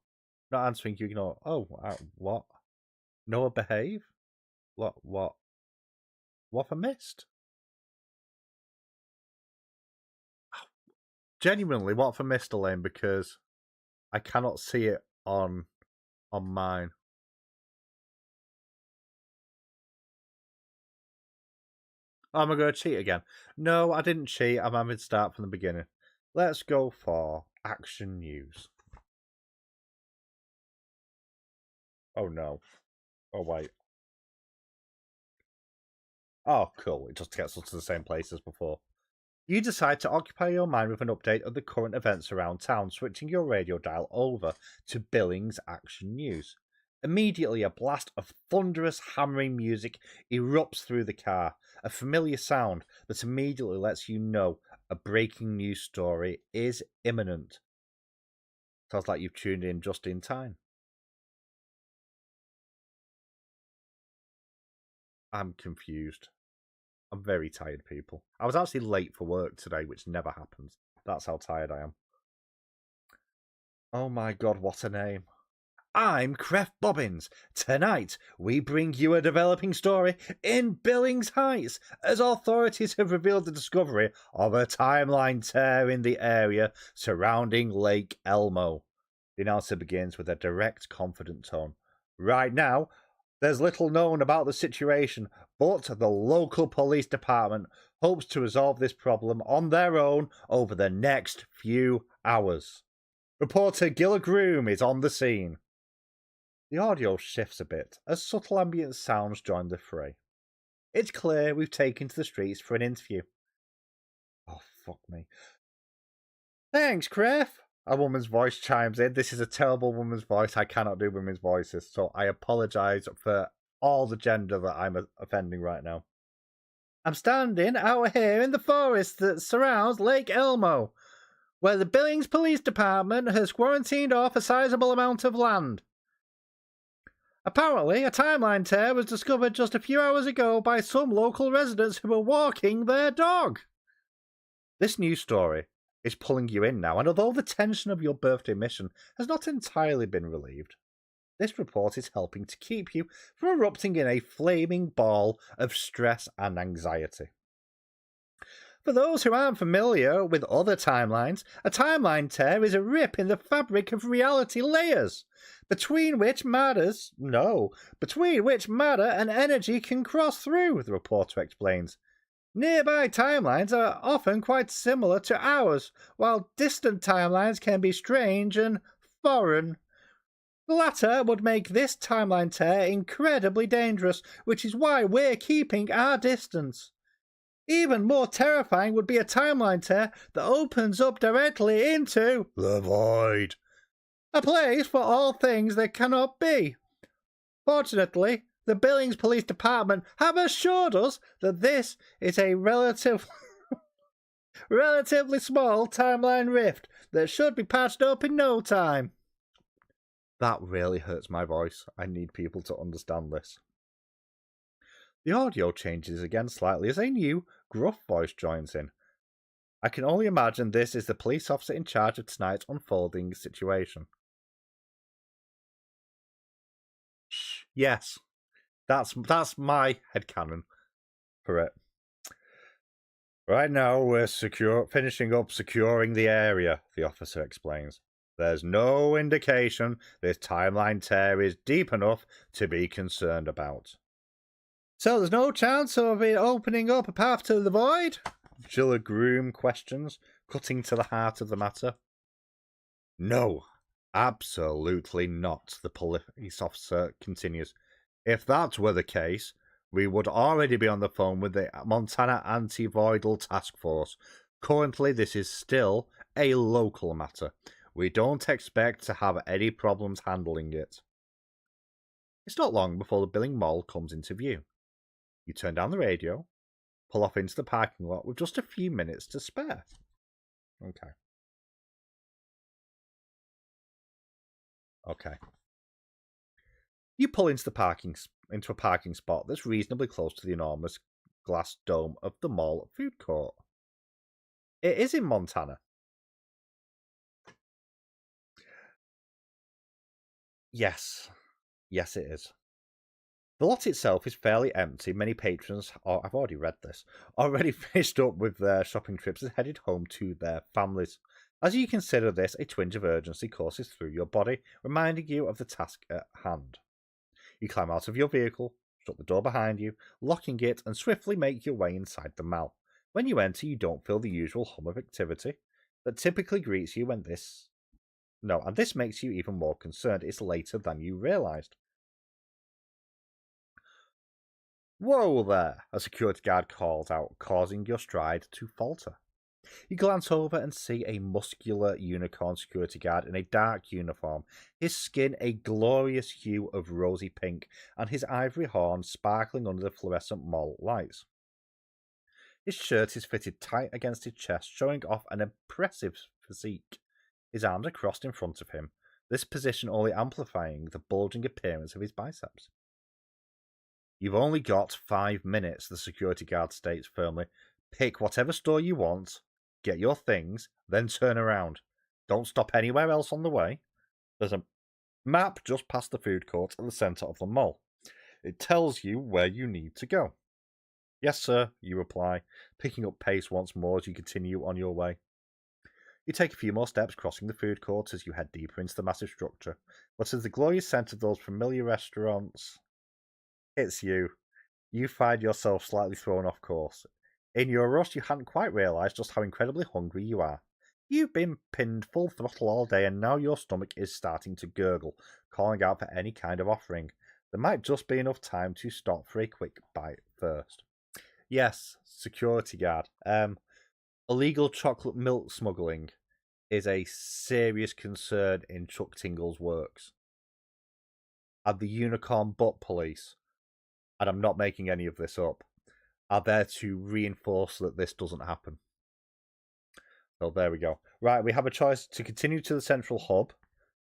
Not answering you, oh, what? Noah, behave? What have I missed? Genuinely, what have I missed, Elaine? Because I cannot see it on mine. Oh, am I going to cheat again? No, I didn't cheat. I'm having to start from the beginning. Let's go for Action News. Oh, no. Oh, wait. Oh, cool. It just gets us to the same place as before. You decide to occupy your mind with an update of the current events around town, switching your radio dial over to Billings Action News. Immediately, a blast of thunderous, hammering music erupts through the car, a familiar sound that immediately lets you know a breaking news story is imminent. Sounds like you've tuned in just in time. I'm confused. I'm very tired, people. I was actually late for work today, which never happens. That's how tired I am. Oh my god, what a name. I'm Cref Bobbins. Tonight, we bring you a developing story in Billings Heights as authorities have revealed the discovery of a timeline tear in the area surrounding Lake Elmo. The announcer begins with a direct, confident tone. Right now, there's little known about the situation, but the local police department hopes to resolve this problem on their own over the next few hours. Reporter Gilla Groom is on the scene. The audio shifts a bit as subtle ambient sounds join the fray. It's clear we've taken to the streets for an interview. Oh, fuck me. Thanks, Cref. A woman's voice chimes in. This is a terrible woman's voice. I cannot do women's voices, so I apologise for all the gender that I'm offending right now. I'm standing out here in the forest that surrounds Lake Elmo, where the Billings Police Department has quarantined off a sizable amount of land. Apparently, a timeline tear was discovered just a few hours ago by some local residents who were walking their dog. This news story is pulling you in now, and although the tension of your birthday mission has not entirely been relieved, this report is helping to keep you from erupting in a flaming ball of stress and anxiety. For those who aren't familiar with other timelines, a timeline tear is a rip in the fabric of reality layers, between which matter and energy can cross through, the reporter explains. Nearby timelines are often quite similar to ours, while distant timelines can be strange and foreign. The latter would make this timeline tear incredibly dangerous, which is why we're keeping our distance. Even more terrifying would be a timeline tear that opens up directly into the void, a place for all things that cannot be. Fortunately, the Billings Police Department have assured us that this is a relatively small timeline rift that should be patched up in no time. That really hurts my voice. I need people to understand this. The audio changes again slightly as a new, gruff voice joins in. I can only imagine this is the police officer in charge of tonight's unfolding situation. Shh. Yes, that's my headcanon for it. Right now, we're finishing up securing the area, the officer explains. There's no indication this timeline tear is deep enough to be concerned about. So there's no chance of it opening up a path to the void? Gilla Groom questions, cutting to the heart of the matter. No, absolutely not, the police officer continues. If that were the case, we would already be on the phone with the Montana Anti-Voidal Task Force. Currently, this is still a local matter. We don't expect to have any problems handling it. It's not long before the Billings Mall comes into view. You turn down the radio, pull off into the parking lot with just a few minutes to spare. Okay. You pull into a parking spot that's reasonably close to the enormous glass dome of the mall food court. It is in Montana. Yes, it is. The lot itself is fairly empty. Many patrons, I've already read this, already finished up with their shopping trips and headed home to their families. As you consider this, a twinge of urgency courses through your body, reminding you of the task at hand. You climb out of your vehicle, shut the door behind you, locking it, and swiftly make your way inside the mall. When you enter, you don't feel the usual hum of activity that typically greets you and this makes you even more concerned. It's later than you realised. Whoa there, a security guard calls out, causing your stride to falter. You glance over and see a muscular unicorn security guard in a dark uniform, his skin a glorious hue of rosy pink, and his ivory horns sparkling under the fluorescent mall lights. His shirt is fitted tight against his chest, showing off an impressive physique. His arms are crossed in front of him, this position only amplifying the bulging appearance of his biceps. You've only got 5 minutes, the security guard states firmly. Pick whatever store you want, get your things, then turn around. Don't stop anywhere else on the way. There's a Map just past the food court at the centre of the mall. It tells you where you need to go. Yes, sir, you reply, picking up pace once more as you continue on your way. You take a few more steps, crossing the food court as you head deeper into the massive structure. But as the glorious scent of those familiar restaurants hits you, you find yourself slightly thrown off course. In your rush, you hadn't quite realised just how incredibly hungry you are. You've been pinned full throttle all day, and now your stomach is starting to gurgle, calling out for any kind of offering. There might just be enough time to stop for a quick bite first. Yes, security guard. Illegal chocolate milk smuggling is a serious concern in Chuck Tingles' works. And the Unicorn Butt Police, and I'm not making any of this up, are there to reinforce that this doesn't happen. So there we go. Right, we have a choice to continue to the central hub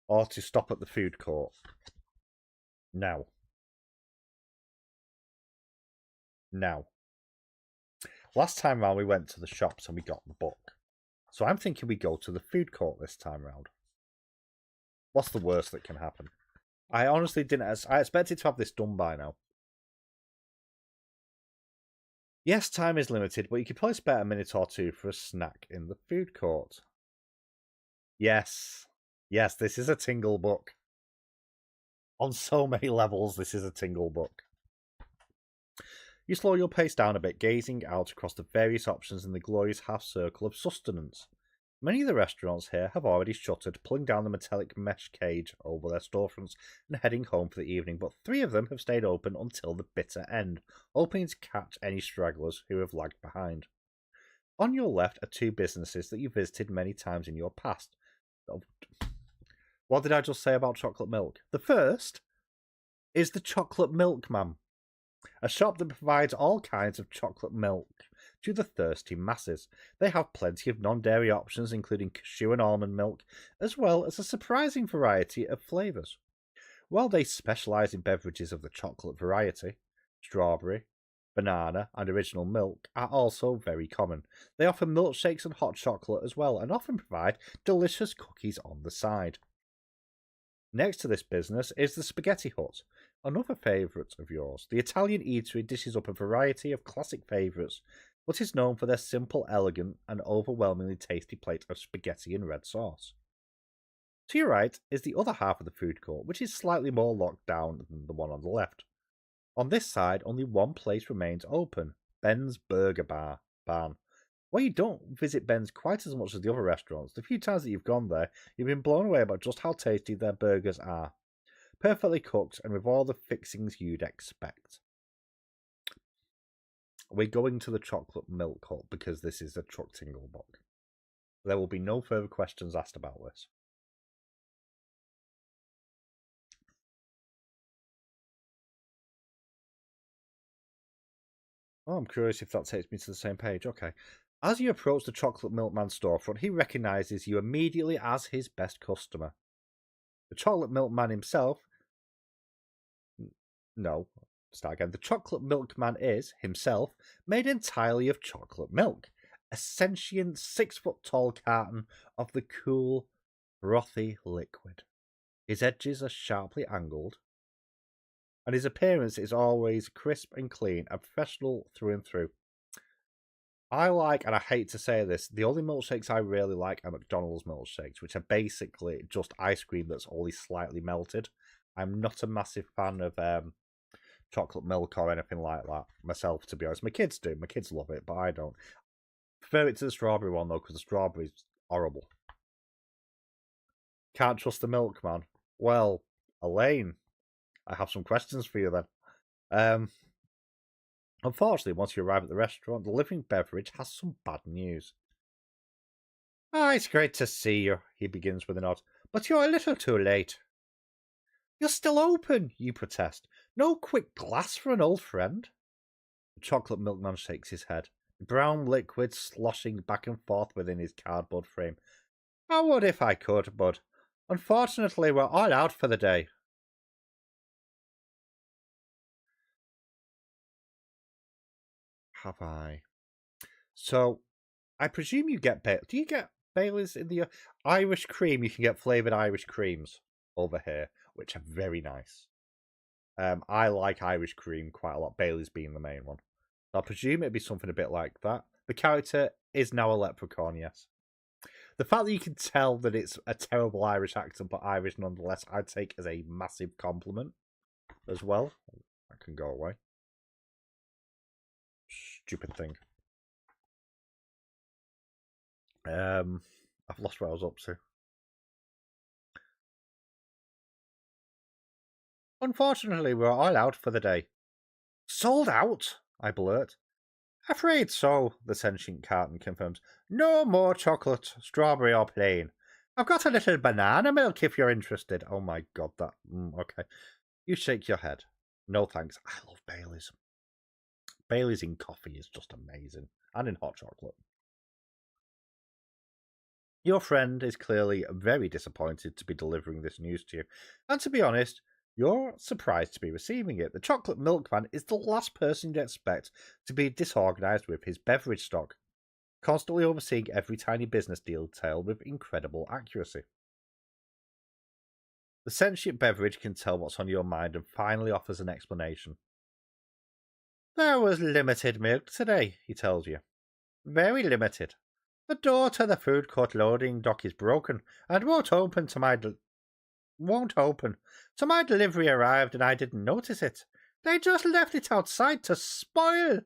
or to stop at the food court. Now. Last time round we went to the shops and we got the book. So I'm thinking we go to the food court this time round. What's the worst that can happen? I honestly didn't... I expected to have this done by now. Yes, time is limited, but you could probably spare a minute or two for a snack in the food court. Yes. Yes, this is a Tingle book. On so many levels, this is a Tingle book. You slow your pace down a bit, gazing out across the various options in the glorious half-circle of sustenance. Many of the restaurants here have already shuttered, pulling down the metallic mesh cage over their storefronts and heading home for the evening, but 3 of them have stayed open until the bitter end, hoping to catch any stragglers who have lagged behind. On your left are 2 businesses that you visited many times in your past. What did I just say about chocolate milk? The first is the Chocolate Milkman, a shop that provides all kinds of chocolate milk to the thirsty masses. They have plenty of non-dairy options, including cashew and almond milk, as well as a surprising variety of flavours. While they specialise in beverages of the chocolate variety, strawberry, banana, and original milk are also very common. They offer milkshakes and hot chocolate as well, and often provide delicious cookies on the side. Next to this business is the Spaghetti Hut, another favourite of yours. The Italian eatery dishes up a variety of classic favourites, but is known for their simple, elegant, and overwhelmingly tasty plate of spaghetti and red sauce. To your right is the other half of the food court, which is slightly more locked down than the one on the left. On this side, only one place remains open, Ben's Burger Barn. While you don't visit Ben's quite as much as the other restaurants, the few times that you've gone there, you've been blown away about just how tasty their burgers are. Perfectly cooked and with all the fixings you'd expect. We're going to the chocolate milk hut because this is a Chuck Tingle book. There will be no further questions asked about this. Oh, I'm curious if that takes me to the same page. Okay. As you approach the chocolate milkman's storefront, he recognizes you immediately as his best customer. The chocolate milkman himself... No, start again. The chocolate milkman is, himself, made entirely of chocolate milk. A sentient 6-foot-tall carton of the cool, frothy liquid. His edges are sharply angled, and his appearance is always crisp and clean, and professional through and through. I like, and I hate to say this, the only milkshakes I really like are McDonald's milkshakes, which are basically just ice cream that's only slightly melted. I'm not a massive fan of chocolate milk or anything like that myself, to be honest. My kids do. My kids love it, but I don't. Prefer it to the strawberry one, though, because the strawberry's horrible. Can't trust the milk, man. Well, Elaine, I have some questions for you then. Unfortunately, once you arrive at the restaurant, the living beverage has some bad news. Ah, it's great to see you, he begins with a nod, but you're a little too late. You're still open, you protest. No quick glass for an old friend? The chocolate milkman shakes his head, brown liquid sloshing back and forth within his cardboard frame. I would if I could, but unfortunately we're all out for the day. Have I? So, I presume you get... Do you get Baileys in the Irish cream? You can get flavoured Irish creams. over here, which are very nice. I like Irish cream quite a lot, Bailey's being the main one. So I presume it'd be something a bit like that. The character is now a leprechaun, yes. The fact that you can tell that it's a terrible Irish accent, but Irish nonetheless, I'd take as a massive compliment as well. That can go away. Stupid thing. I've lost where I was up to. Unfortunately, we're all out for the day. Sold out? I blurt. Afraid so, the sentient carton confirms. No more chocolate, strawberry or plain. I've got a little banana milk if you're interested. Oh my god, that... okay. You shake your head. No thanks. I love Bailey's. Bailey's in coffee is just amazing. And in hot chocolate. Your friend is clearly very disappointed to be delivering this news to you. And to be honest, you're surprised to be receiving it. The chocolate milkman is the last person you'd expect to be disorganized with his beverage stock, constantly overseeing every tiny business detail with incredible accuracy. The sentient beverage can tell what's on your mind and finally offers an explanation. There was limited milk today, he tells you. Very limited. The door to the food court loading dock is broken and won't open. So my delivery arrived and I didn't notice it. They just left it outside to spoil.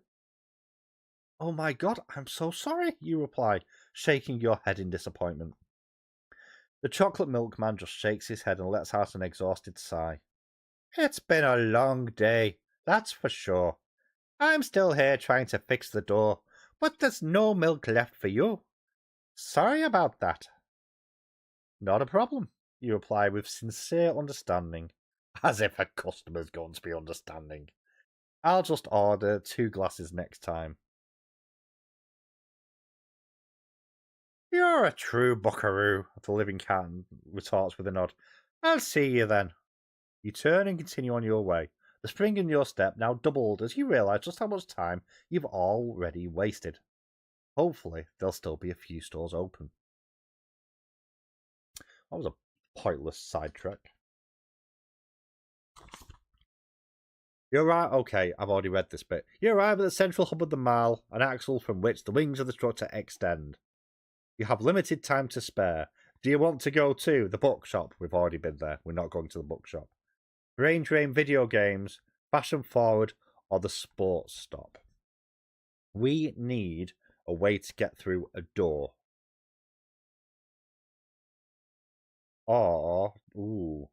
Oh my god, I'm so sorry, you reply, shaking your head in disappointment. The chocolate milkman just shakes his head and lets out an exhausted sigh. It's been a long day, that's for sure. I'm still here trying to fix the door, but there's no milk left for you. Sorry about that. Not a problem, you reply with sincere understanding. As if a customer's going to be understanding. I'll just order 2 glasses next time. You're a true buckaroo, the living cat retorts with a nod. I'll see you then. You turn and continue on your way, the spring in your step now doubled as you realise just how much time you've already wasted. Hopefully, there'll still be a few stores open. That was a pointless sidetrack. You arrive... Okay, I've already read this bit. You arrive at the central hub of the mall, an axle from which the wings of the structure extend. You have limited time to spare. Do you want to go to the bookshop? We've already been there. We're not going to the bookshop. Brain drain video games, fashion forward, or the sports stop. We need a way to get through a door. Or, ooh.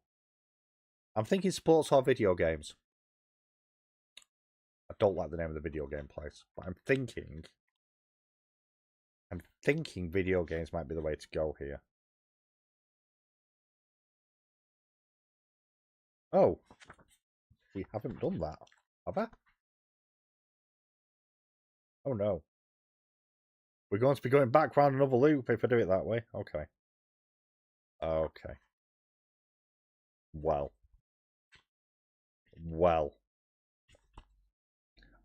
I'm thinking sports or video games. I don't like the name of the video game place, but I'm thinking video games might be the way to go here. Oh, we haven't done that, have I? Oh no. We're going to be going back round another loop if I do it that way. Okay. Okay. Well.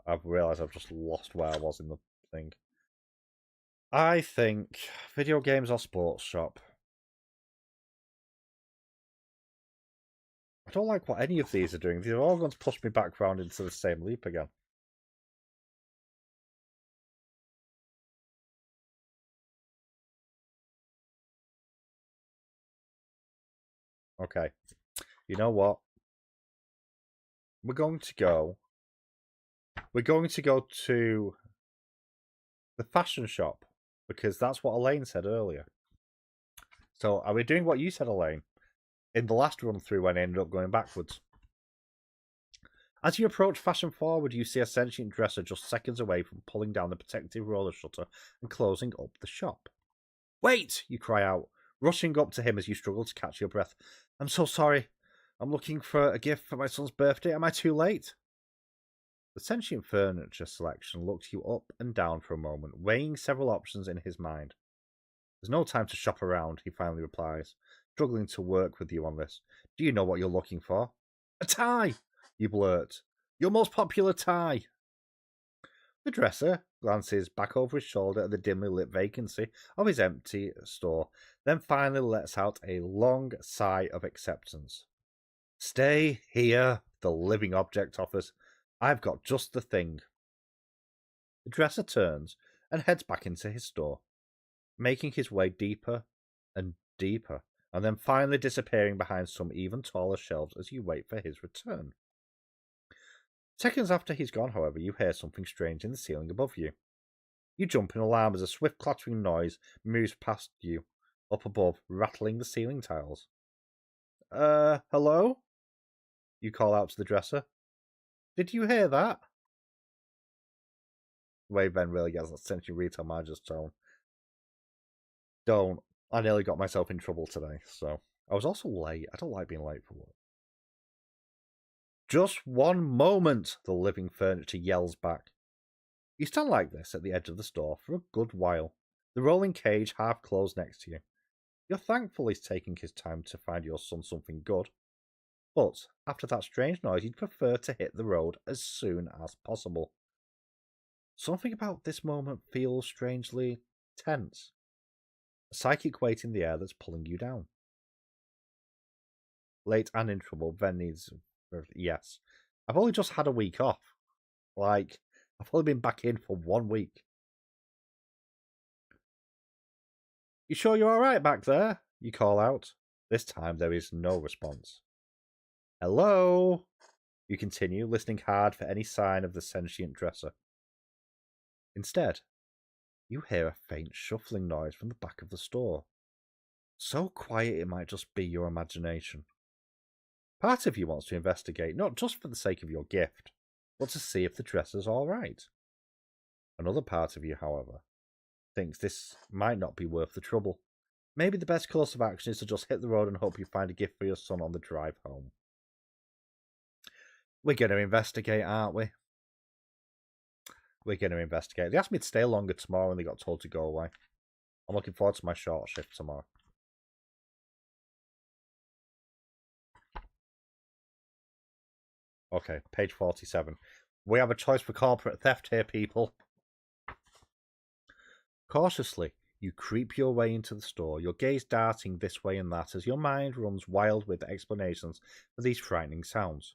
I've realised I've just lost where I was in the thing. I think video games or sports shop. I don't like what any of these are doing. They're all going to push me back round into the same loop again. Okay. You know what? We're going to go to the fashion shop because that's what Elaine said earlier. So are we doing what you said, Elaine? In the last run through when I ended up going backwards. As you approach Fashion Forward, you see a sentient dresser just seconds away from pulling down the protective roller shutter and closing up the shop. Wait! You cry out, rushing up to him as you struggle to catch your breath. I'm so sorry. I'm looking for a gift for my son's birthday. Am I too late? The sentient furniture selection looks you up and down for a moment, weighing several options in his mind. There's no time to shop around, he finally replies, struggling to work with you on this. Do you know what you're looking for? A tie! You blurt. Your most popular tie! The dresser glances back over his shoulder at the dimly lit vacancy of his empty store, then finally lets out a long sigh of acceptance. Stay here, the living object offers. I've got just the thing. The dresser turns and heads back into his store, making his way deeper and deeper, and then finally disappearing behind some even taller shelves as you wait for his return. Seconds after he's gone, however, you hear something strange in the ceiling above you. You jump in alarm as a swift clattering noise moves past you, up above, rattling the ceiling tiles. Hello? You call out to the dresser. Did you hear that? The way Ben really gets that century retail manager's tone. Don't. I nearly got myself in trouble today, so. I was also late. I don't like being late for work. Just one moment, the living furniture yells back. You stand like this at the edge of the store for a good while, the rolling cage half closed next to you. You're thankful he's taking his time to find your son something good. But after that strange noise, you'd prefer to hit the road as soon as possible. Something about this moment feels strangely tense. A psychic weight in the air that's pulling you down. Late and in trouble, Ben needs... Yes. I've only just had a week off. Like, I've only been back in for 1 week. You sure you're alright back there? You call out. This time there is no response. Hello? You continue, listening hard for any sign of the sentient dresser. Instead, you hear a faint shuffling noise from the back of the store. So quiet it might just be your imagination. Part of you wants to investigate, not just for the sake of your gift, but to see if the dresser's alright. Another part of you, however, thinks this might not be worth the trouble. Maybe the best course of action is to just hit the road and hope you find a gift for your son on the drive home. We're going to investigate, aren't we? We're going to investigate. They asked me to stay longer tomorrow and they got told to go away. I'm looking forward to my short shift tomorrow. Okay, page 47. We have a choice for corporate theft here, people. Cautiously, you creep your way into the store, your gaze darting this way and that as your mind runs wild with explanations for these frightening sounds.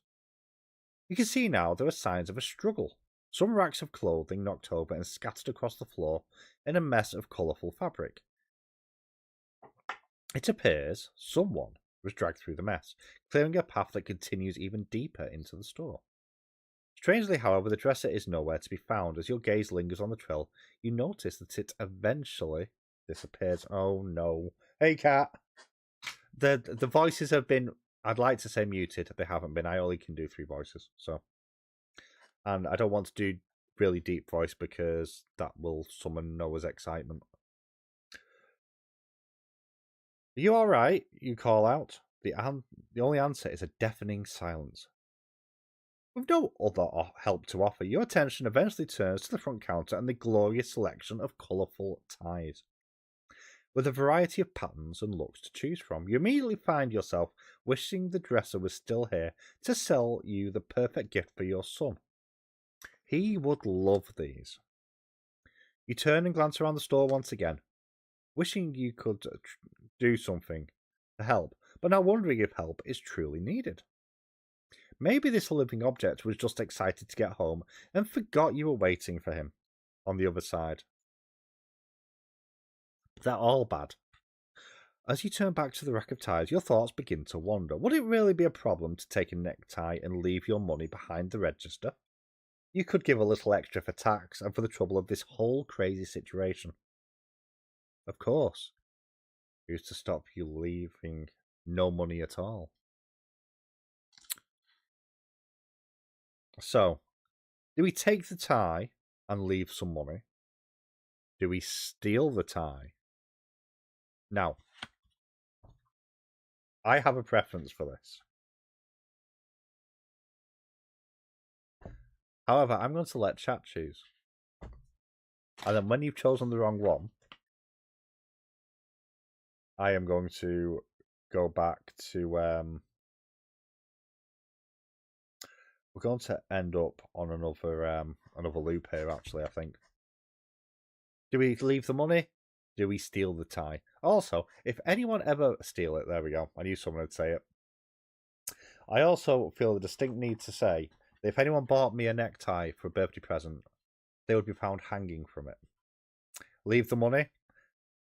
You can see now there are signs of a struggle. Some racks of clothing knocked over and scattered across the floor in a mess of colourful fabric. It appears someone was dragged through the mess, clearing a path that continues even deeper into the store. Strangely, however, the dresser is nowhere to be found. As your gaze lingers on the trail, you notice that it eventually disappears. Oh no. Hey, cat! The voices have been, I'd like to say muted. They haven't been. I only can do 3 voices, so. And I don't want to do really deep voice because that will summon Noah's excitement. Are you alright? You call out. The only answer is a deafening silence. With no other help to offer, your attention eventually turns to the front counter and the glorious selection of colourful ties. With a variety of patterns and looks to choose from, you immediately find yourself wishing the dresser was still here to sell you the perfect gift for your son. He would love these. You turn and glance around the store once again, wishing you could do something to help, but now wondering if help is truly needed. Maybe this living object was just excited to get home and forgot you were waiting for him on the other side. They're all bad. As you turn back to the rack of ties, your thoughts begin to wander. Would it really be a problem to take a necktie and leave your money behind the register? You could give a little extra for tax and for the trouble of this whole crazy situation. Of course. Who's to stop you leaving no money at all? So, do we take the tie and leave some money? Do we steal the tie? Now, I have a preference for this. However, I'm going to let chat choose. And then when you've chosen the wrong one, I am going to go back to... we're going to end up on another loop here, actually, I think. Do we leave the money? Do we steal the tie? Also, if anyone ever steal it, there we go. I knew someone would say it. I also feel a distinct need to say that if anyone bought me a necktie for a birthday present, they would be found hanging from it. Leave the money.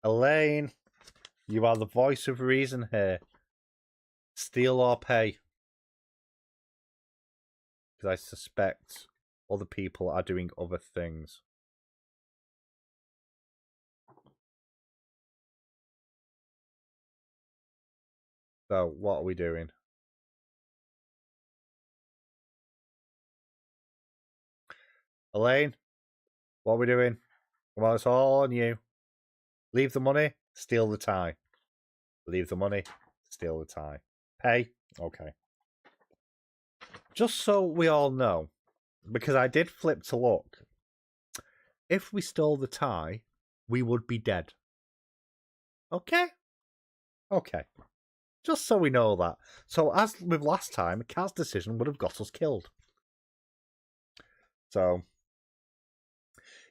Elaine, you are the voice of reason here. Steal or pay. Because I suspect other people are doing other things. So, what are we doing? Elaine, what are we doing? Well, it's all on you. Leave the money, steal the tie. Leave the money, steal the tie. Pay? Okay. Just so we all know, because I did flip to look, if we stole the tie, we would be dead. Okay? Okay. Just so we know that. So, as with last time, Kaz's decision would have got us killed. So,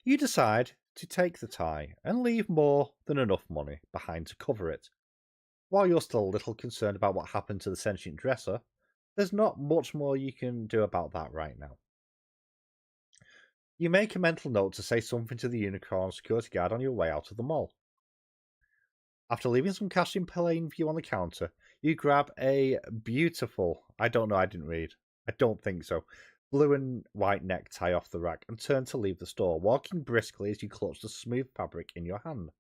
you decide to take the tie and leave more than enough money behind to cover it. While you're still a little concerned about what happened to the sentient dresser, there's not much more you can do about that right now. You make a mental note to say something to the unicorn security guard on your way out of the mall. After leaving some cash in plain view on the counter, you grab a beautiful, I don't think so, blue and white necktie off the rack and turn to leave the store, walking briskly as you clutch the smooth fabric in your hand.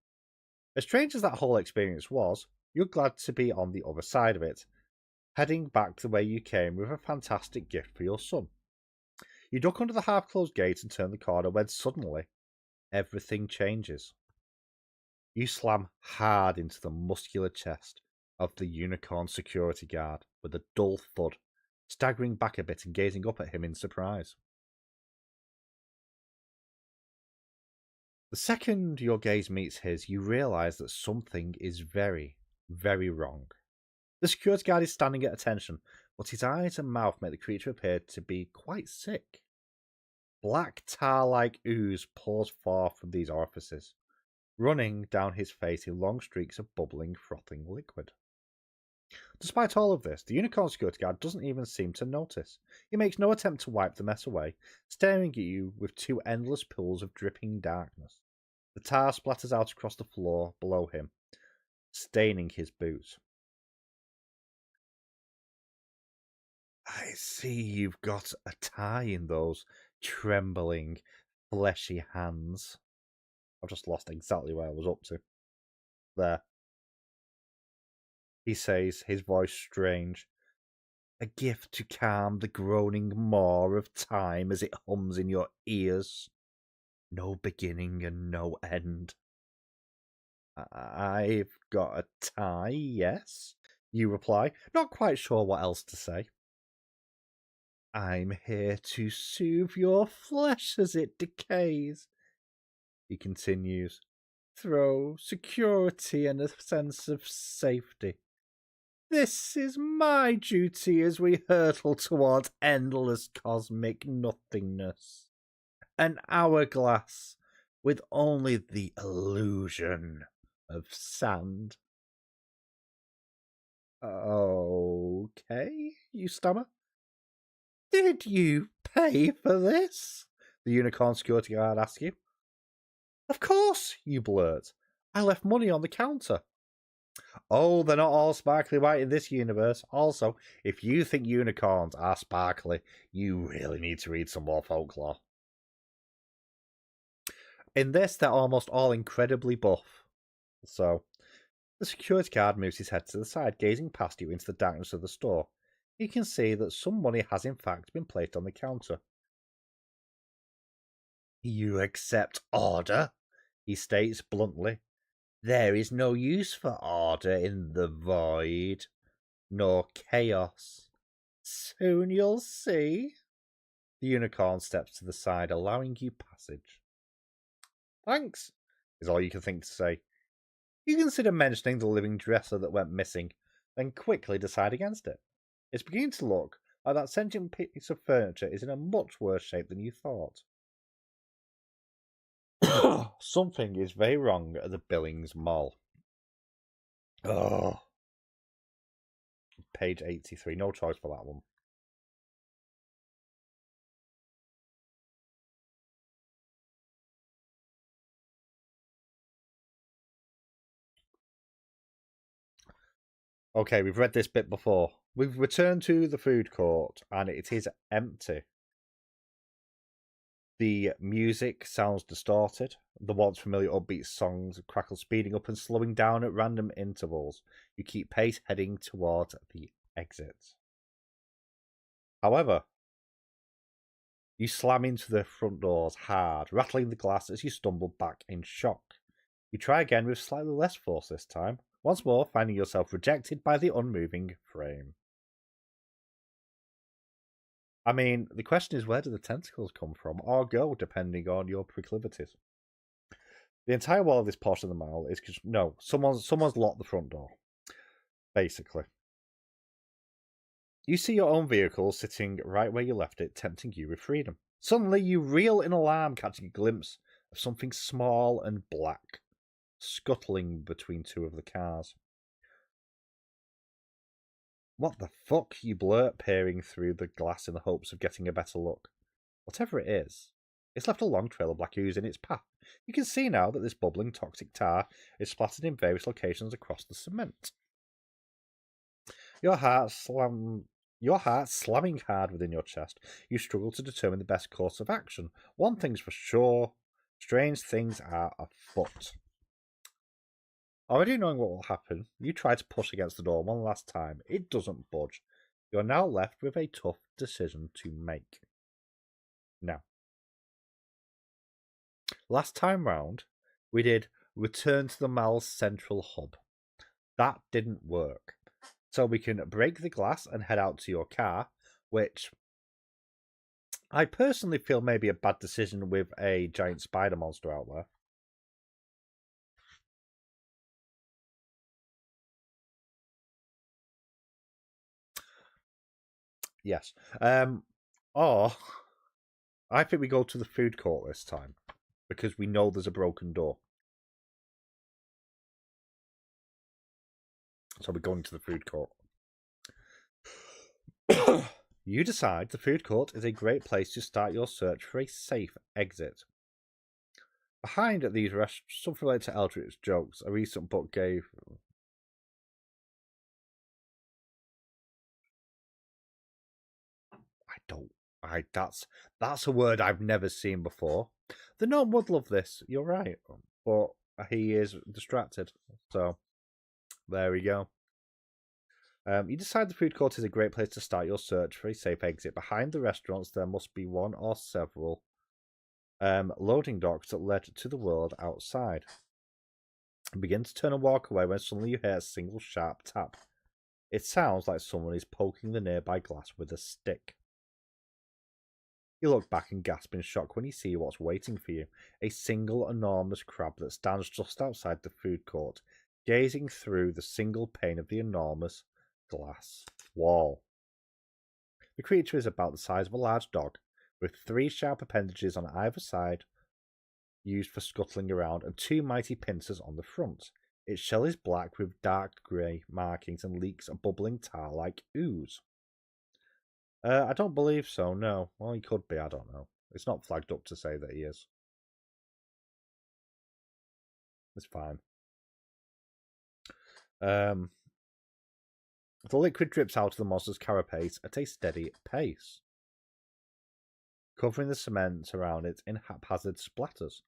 As strange as that whole experience was, you're glad to be on the other side of it, heading back the way you came with a fantastic gift for your son. You duck under the half-closed gate and turn the corner when suddenly, everything changes. You slam hard into the muscular chest of the unicorn security guard with a dull thud, staggering back a bit and gazing up at him in surprise. The second your gaze meets his, you realise that something is very, very wrong. The security guard is standing at attention, but his eyes and mouth make the creature appear to be quite sick. Black tar-like ooze pours forth from these orifices, running down his face in long streaks of bubbling, frothing liquid. Despite all of this, the unicorn security guard doesn't even seem to notice. He makes no attempt to wipe the mess away, staring at you with two endless pools of dripping darkness. The tar splatters out across the floor below him, staining his boots. I see you've got a tie in those trembling, fleshy hands. I've just lost exactly where I was up to. There. He says, his voice strange. A gift to calm the groaning maw of time as it hums in your ears. No beginning and no end. I've got a tie, yes, you reply, not quite sure what else to say. I'm here to soothe your flesh as it decays, he continues. Throw security and a sense of safety. This is my duty as we hurtle towards endless cosmic nothingness. An hourglass with only the illusion of sand. Okay, you stammer. Did you pay for this? The unicorn security guard asks you. Of course, you blurt. I left money on the counter. Oh, they're not all sparkly white in this universe. Also, if you think unicorns are sparkly, you really need to read some more folklore. In this, they're almost all incredibly buff. So, the security guard moves his head to the side, gazing past you into the darkness of the store. You can see that some money has in fact been placed on the counter. You accept order, he states bluntly. There is no use for order in the void, nor chaos. Soon you'll see. The unicorn steps to the side, allowing you passage. Thanks, is all you can think to say. You consider mentioning the living dresser that went missing, then quickly decide against it. It's beginning to look like that sentient piece of furniture is in a much worse shape than you thought. Something is very wrong at the Billings Mall. Oh, page 83. No choice for that one. Okay, we've read this bit before. We've returned to the food court and it is empty. The music sounds distorted. The once familiar upbeat songs crackle, speeding up and slowing down at random intervals. You keep pace heading towards the exit. However, you slam into the front doors hard, rattling the glass as you stumble back in shock. You try again with slightly less force this time, once more finding yourself rejected by the unmoving frame. I mean, the question is, where do the tentacles come from, or go, depending on your proclivities? The entire wall of this portion of the mall is no, someone's locked the front door. Basically, you see your own vehicle sitting right where you left it, tempting you with freedom. Suddenly, you reel in alarm, catching a glimpse of something small and black scuttling between two of the cars. What the fuck? You blurt, peering through the glass in the hopes of getting a better look. Whatever it is, it's left a long trail of black ooze in its path. You can see now that this bubbling toxic tar is splattered in various locations across the cement. Your heart slamming hard within your chest. You struggle to determine the best course of action. One thing's for sure, strange things are afoot. Already knowing what will happen, you try to push against the door one last time. It doesn't budge. You're now left with a tough decision to make. Now, last time round, we did return to the mall's central hub. That didn't work. So we can break the glass and head out to your car, which I personally feel may be a bad decision with a giant spider monster out there. Yes. Or I think we go to the food court this time because we know there's a broken door. So we're going to the food court. You decide the food court is a great place to start your search for a safe exit. Behind these restaurants, something related to Eldritch jokes, a recent book gave. That's a word I've never seen before. The gnome would love this. You're right, but he is distracted. So there we go. You decide the food court is a great place to start your search for a safe exit. Behind the restaurants, there must be one or several loading docks that led to the world outside. You begin to turn and walk away when suddenly you hear a single sharp tap. It sounds like someone is poking the nearby glass with a stick. You look back and gasp in shock when you see what's waiting for you. A single enormous crab that stands just outside the food court, gazing through the single pane of the enormous glass wall. The creature is about the size of a large dog, with 3 sharp appendages on either side used for scuttling around, and 2 mighty pincers on the front. Its shell is black with dark grey markings and leaks a bubbling tar-like ooze. I don't believe so, no. Well, he could be, I don't know. It's not flagged up to say that he is. It's fine. The liquid drips out of the monster's carapace at a steady pace, covering the cement around it in haphazard splatters.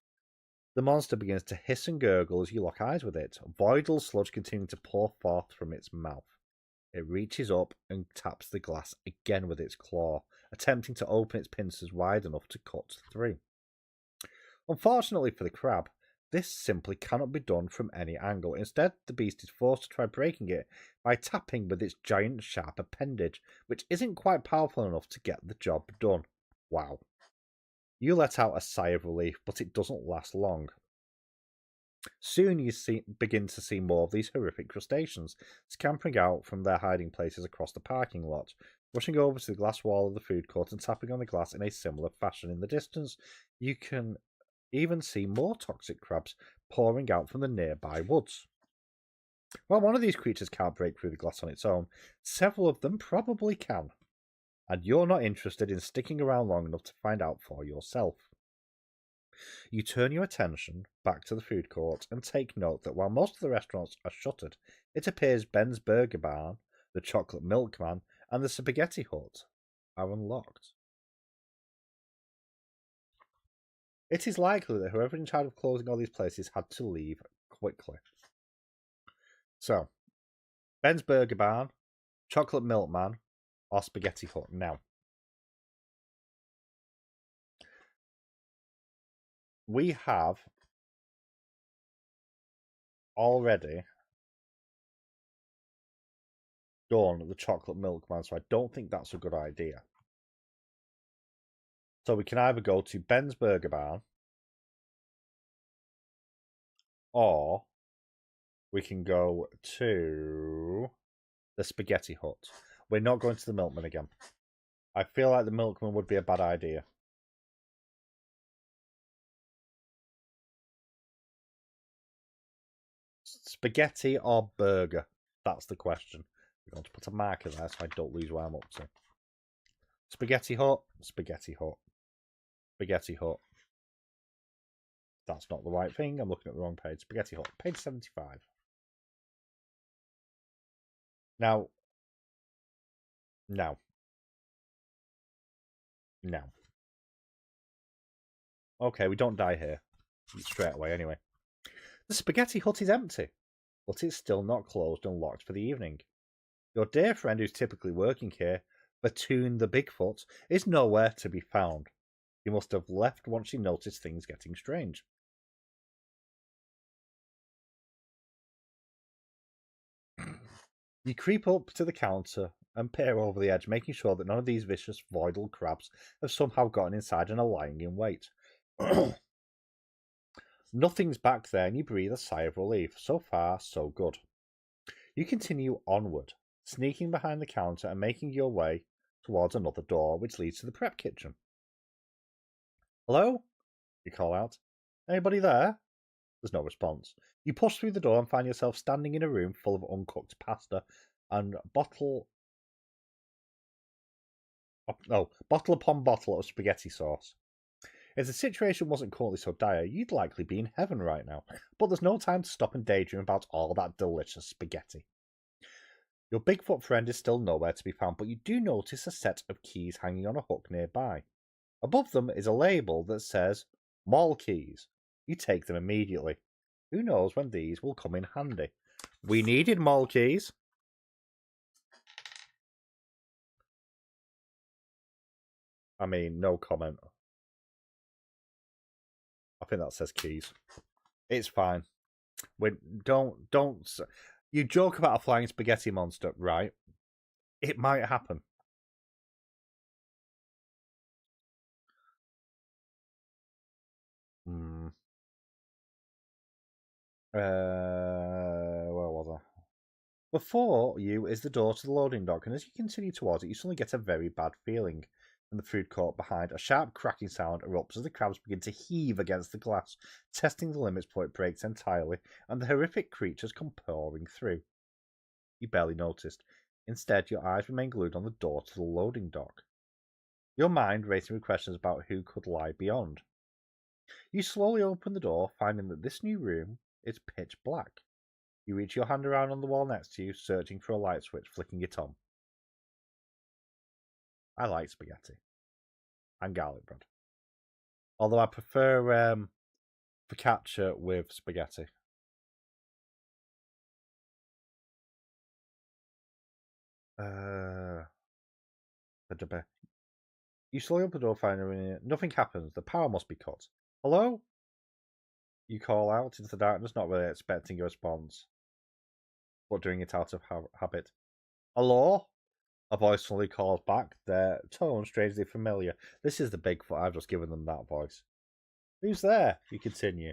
The monster begins to hiss and gurgle as you lock eyes with it, voidal sludge continuing to pour forth from its mouth. It reaches up and taps the glass again with its claw, attempting to open its pincers wide enough to cut through. Unfortunately for the crab, this simply cannot be done from any angle. Instead, the beast is forced to try breaking it by tapping with its giant sharp appendage, which isn't quite powerful enough to get the job done. Wow. You let out a sigh of relief, but it doesn't last long. Soon you begin to see more of these horrific crustaceans, scampering out from their hiding places across the parking lot, rushing over to the glass wall of the food court and tapping on the glass in a similar fashion. In the distance, you can even see more toxic crabs pouring out from the nearby woods. While one of these creatures can't break through the glass on its own, several of them probably can, and you're not interested in sticking around long enough to find out for yourself. You turn your attention back to the food court and take note that while most of the restaurants are shuttered, it appears Ben's Burger Barn, the Chocolate Milkman, and the Spaghetti Hut are unlocked. It is likely that whoever in charge of closing all these places had to leave quickly. So, Ben's Burger Barn, Chocolate Milkman, or Spaghetti Hut now. We have already done the Chocolate Milkman, so I don't think that's a good idea. So we can either go to Ben's Burger Barn, or we can go to the Spaghetti Hut. We're not going to the Milkman again. I feel like the Milkman would be a bad idea. Spaghetti or burger? That's the question. We're going to put a marker there so I don't lose where I'm up to. Spaghetti Hut, Spaghetti Hut, Spaghetti Hut. That's not the right thing. I'm looking at the wrong page. Spaghetti Hut, page 75. Now. Okay, we don't die here. Straight away, anyway. The Spaghetti Hut is empty, but it's still not closed and locked for the evening. Your dear friend who's typically working here, Batoon the Bigfoot, is nowhere to be found. He must have left once he noticed things getting strange. You creep up to the counter and peer over the edge, making sure that none of these vicious voidal crabs have somehow gotten inside and are lying in wait. Nothing's back there, and you breathe a sigh of relief. So far, so good. You continue onward, sneaking behind the counter and making your way towards another door, which leads to the prep kitchen. Hello? You call out. Anybody there? There's no response. You push through the door and find yourself standing in a room full of uncooked pasta and bottle upon bottle of spaghetti sauce. If the situation wasn't currently so dire, you'd likely be in heaven right now, but there's no time to stop and daydream about all that delicious spaghetti. Your Bigfoot friend is still nowhere to be found, but you do notice a set of keys hanging on a hook nearby. Above them is a label that says mall keys. You take them immediately. Who knows when these will come in handy? We needed mall keys. I mean, no comment. I think that says keys. It's fine. Don't. You joke about a flying spaghetti monster, right? It might happen. Where was I? Before you is the door to the loading dock, and as you continue towards it, you suddenly get a very bad feeling. In the food court behind, a sharp cracking sound erupts as the crabs begin to heave against the glass, testing the limits before it breaks entirely, and the horrific creatures come pouring through. You barely noticed. Instead, your eyes remain glued on the door to the loading dock. Your mind racing with questions about who could lie beyond. You slowly open the door, finding that this new room is pitch black. You reach your hand around on the wall next to you, searching for a light switch, flicking it on. I like spaghetti and garlic bread. Although I prefer focaccia with spaghetti. You slowly open the door, finding nothing happens. The power must be cut. Hello? You call out into the darkness, not really expecting a response, but doing it out of habit. Hello? A voice suddenly calls back, their tone strangely familiar. This is the Bigfoot. I've just given them that voice. Who's there? You continue.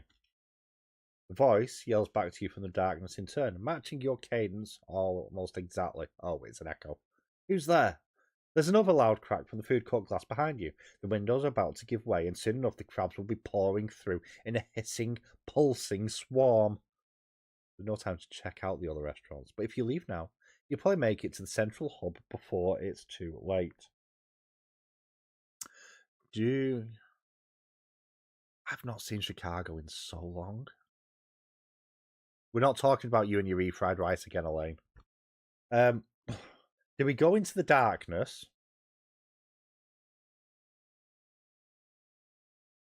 The voice yells back to you from the darkness in turn, matching your cadence almost exactly. Oh, it's an echo. Who's there? There's another loud crack from the food court glass behind you. The windows are about to give way, and soon enough the crabs will be pouring through in a hissing, pulsing swarm. There's no time to check out the other restaurants, but if you leave now, you'll probably make it to the central hub before it's too late. I've not seen Chicago in so long. We're not talking about you and your refried rice again, Elaine. Do we go into the darkness?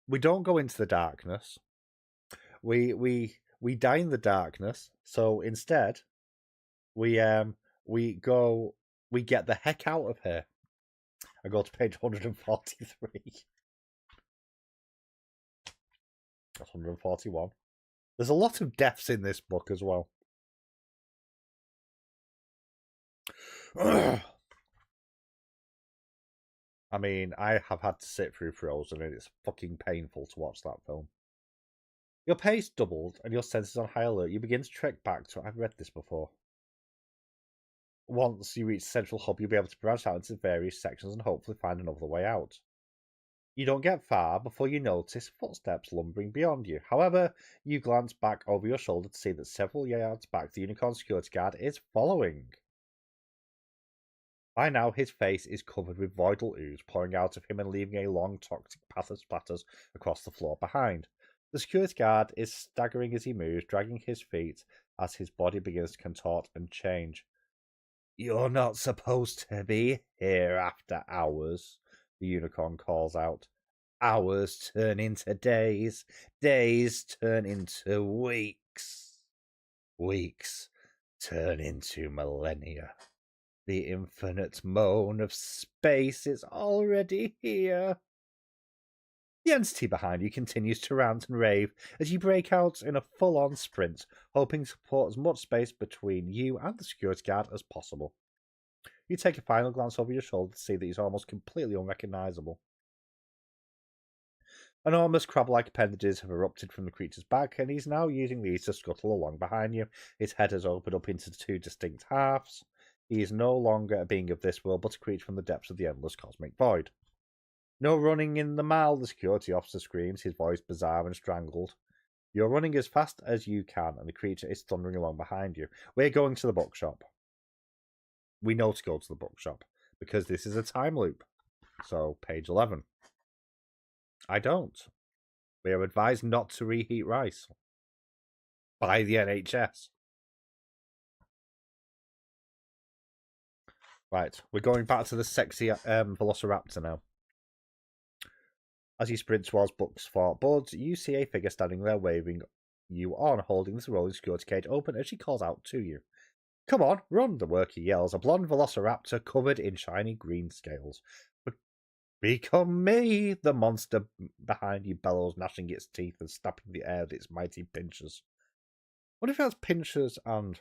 We don't go into the darkness. We die in the darkness. So instead, we get the heck out of here. I go to page 143. That's 141. There's a lot of deaths in this book as well. I mean, I have had to sit through Frozen, and it's fucking painful to watch that film. Your pace doubled, and your senses on high alert. You begin to trek back to... I've read this before. Once you reach the central hub, you'll be able to branch out into various sections and hopefully find another way out. You don't get far before you notice footsteps lumbering beyond you. However, you glance back over your shoulder to see that several yards back, the unicorn security guard is following. By now, his face is covered with voidal ooze pouring out of him and leaving a long, toxic path of splatters across the floor behind. The security guard is staggering as he moves, dragging his feet as his body begins to contort and change. "You're not supposed to be here after hours," the unicorn calls out. "Hours turn into days. Days turn into weeks. Weeks turn into millennia. The infinite moan of space is already here." The entity behind you continues to rant and rave as you break out in a full-on sprint, hoping to put as much space between you and the security guard as possible. You take a final glance over your shoulder to see that he's almost completely unrecognizable. Enormous crab-like appendages have erupted from the creature's back, and he's now using these to scuttle along behind you. His head has opened up into two distinct halves. He is no longer a being of this world, but a creature from the depths of the endless cosmic void. "No running in the mall," the security officer screams, his voice bizarre and strangled. You're running as fast as you can, and the creature is thundering along behind you. We're going to the bookshop. We know to go to the bookshop, because this is a time loop. So, page 11. I don't. We are advised not to reheat rice. By the NHS. Right, we're going back to the sexy Velociraptor now. As you sprint towards Buck's Fort Buds, you see a figure standing there waving you on, holding the rolling security cage open as she calls out to you. "Come on, run," the worker yells, a blonde Velociraptor covered in shiny green scales. "Become me," the monster behind you bellows, gnashing its teeth and snapping the air with its mighty pinchers. What if that's pinchers and...